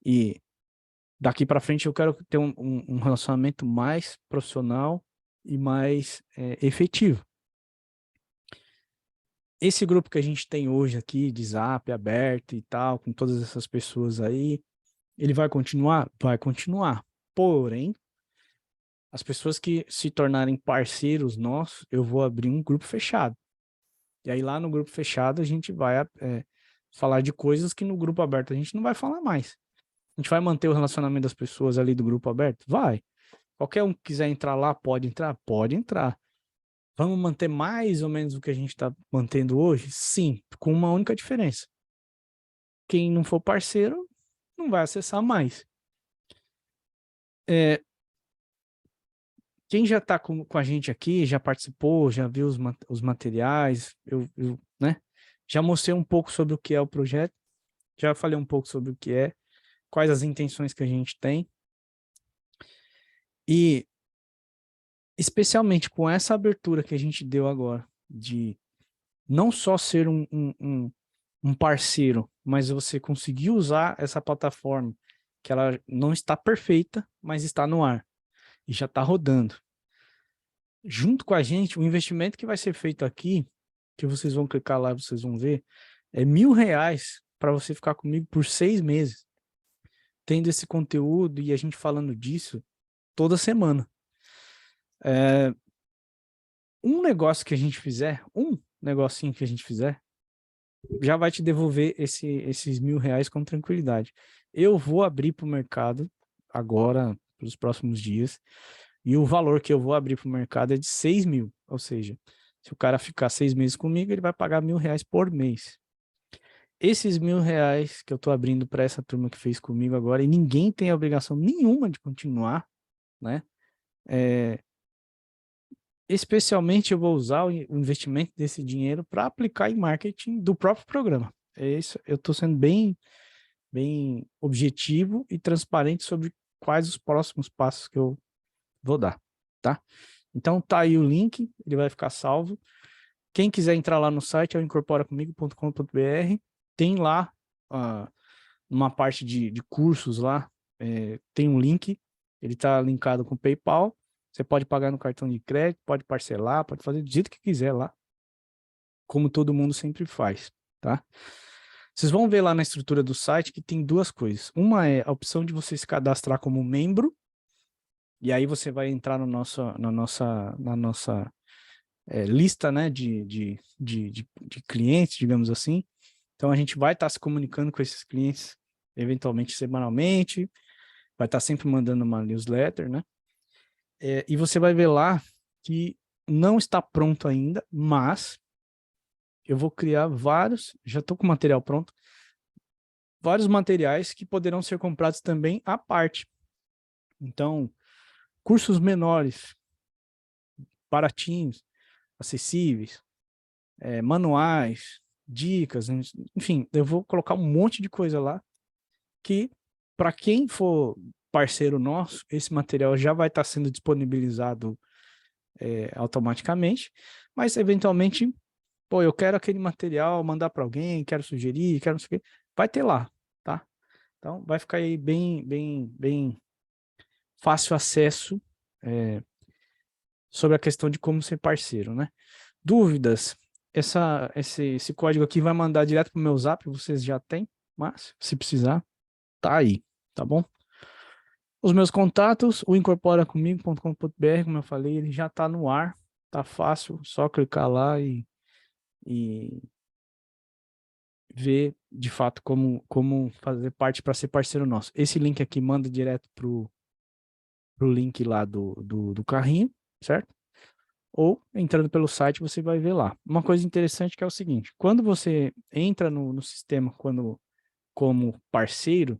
E daqui para frente eu quero ter um relacionamento mais profissional e mais efetivo. Esse grupo que a gente tem hoje aqui, de Zap aberto e tal, com todas essas pessoas aí, ele vai continuar? Vai continuar. Porém, as pessoas que se tornarem parceiros nossos, eu vou abrir um grupo fechado. E aí lá no grupo fechado a gente vai falar de coisas que no grupo aberto a gente não vai falar mais. A gente vai manter o relacionamento das pessoas ali do grupo aberto? Vai. Qualquer um que quiser entrar lá, pode entrar? Pode entrar. Vamos manter mais ou menos o que a gente está mantendo hoje? Sim, com uma única diferença. Quem não for parceiro não vai acessar mais. Quem já está com a gente aqui, já participou, já viu os materiais, né? Já mostrei um pouco sobre o que é o projeto, já falei um pouco sobre o que é, quais as intenções que a gente tem. E, especialmente com essa abertura que a gente deu agora, de não só ser um parceiro, mas você conseguir usar essa plataforma, que ela não está perfeita, mas está no ar e já está rodando. Junto com a gente, o investimento que vai ser feito aqui, que vocês vão clicar lá, vocês vão ver, é R$ 1.000 para você ficar comigo por 6 meses, tendo esse conteúdo e a gente falando disso toda semana. Um negócio que a gente fizer, um negocinho que a gente fizer, já vai te devolver esses R$ 1.000 com tranquilidade. Eu vou abrir para o mercado agora, nos próximos dias, e o valor que eu vou abrir para o mercado é de 6 mil. Ou seja, se o cara ficar 6 meses comigo, ele vai pagar R$ 1.000 por mês. Esses R$ 1.000 que eu estou abrindo para essa turma que fez comigo agora, e ninguém tem obrigação nenhuma de continuar, né? Especialmente eu vou usar o investimento desse dinheiro para aplicar em marketing do próprio programa. É isso, eu estou sendo bem objetivo e transparente sobre quais os próximos passos que eu vou dar, tá? Então tá aí o link, ele vai ficar salvo. Quem quiser entrar lá no site é o incorporacomigo.com.br, tem lá uma parte de cursos lá, tem um link, ele está linkado com o PayPal. Você pode pagar no cartão de crédito, pode parcelar, pode fazer do jeito que quiser lá, como todo mundo sempre faz, tá? Vocês vão ver lá na estrutura do site que tem duas coisas. Uma é a opção de você se cadastrar como membro, e aí você vai entrar na nossa lista, né, de clientes, digamos assim. Então a gente vai estar se comunicando com esses clientes, eventualmente semanalmente, vai estar sempre mandando uma newsletter, né? E você vai ver lá que não está pronto ainda, mas eu vou criar vários, já estou com o material pronto, vários materiais que poderão ser comprados também à parte. Então, cursos menores, baratinhos, acessíveis, manuais, dicas, enfim, eu vou colocar um monte de coisa lá que, para quem for parceiro nosso, esse material já vai estar sendo disponibilizado automaticamente, mas eventualmente, pô, eu quero aquele material, mandar para alguém, quero sugerir, quero não sei o quê, vai ter lá, tá? Então, vai ficar aí bem fácil acesso sobre a questão de como ser parceiro, né? Dúvidas? Esse código aqui vai mandar direto para o meu Zap, vocês já têm, mas se precisar, tá aí, tá bom? Os meus contatos, o incorporacomigo.com.br, como eu falei, ele já está no ar, tá fácil, só clicar lá e ver de fato como fazer parte para ser parceiro nosso. Esse link aqui manda direto pro link lá do carrinho, certo? Ou entrando pelo site você vai ver lá. Uma coisa interessante que é o seguinte, quando você entra no sistema como parceiro,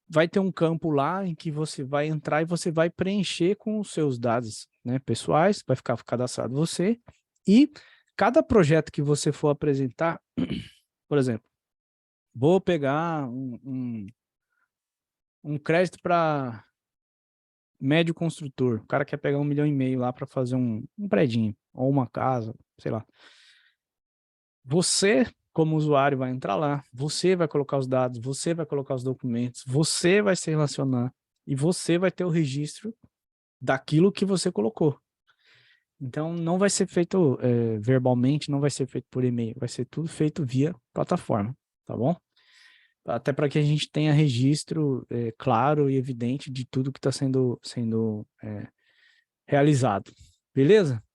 vai ter um campo lá em que você vai entrar e você vai preencher com os seus dados, né, pessoais, vai ficar cadastrado você, e cada projeto que você for apresentar, por exemplo, vou pegar um crédito para médio construtor, o cara quer pegar 1,5 milhão lá para fazer um predinho, ou uma casa, sei lá. Você, como usuário, vai entrar lá, você vai colocar os dados, você vai colocar os documentos, você vai se relacionar e você vai ter o registro daquilo que você colocou. Então, não vai ser feito verbalmente, não vai ser feito por e-mail, vai ser tudo feito via plataforma, tá bom? Até para que a gente tenha registro claro e evidente de tudo que está sendo realizado. Beleza?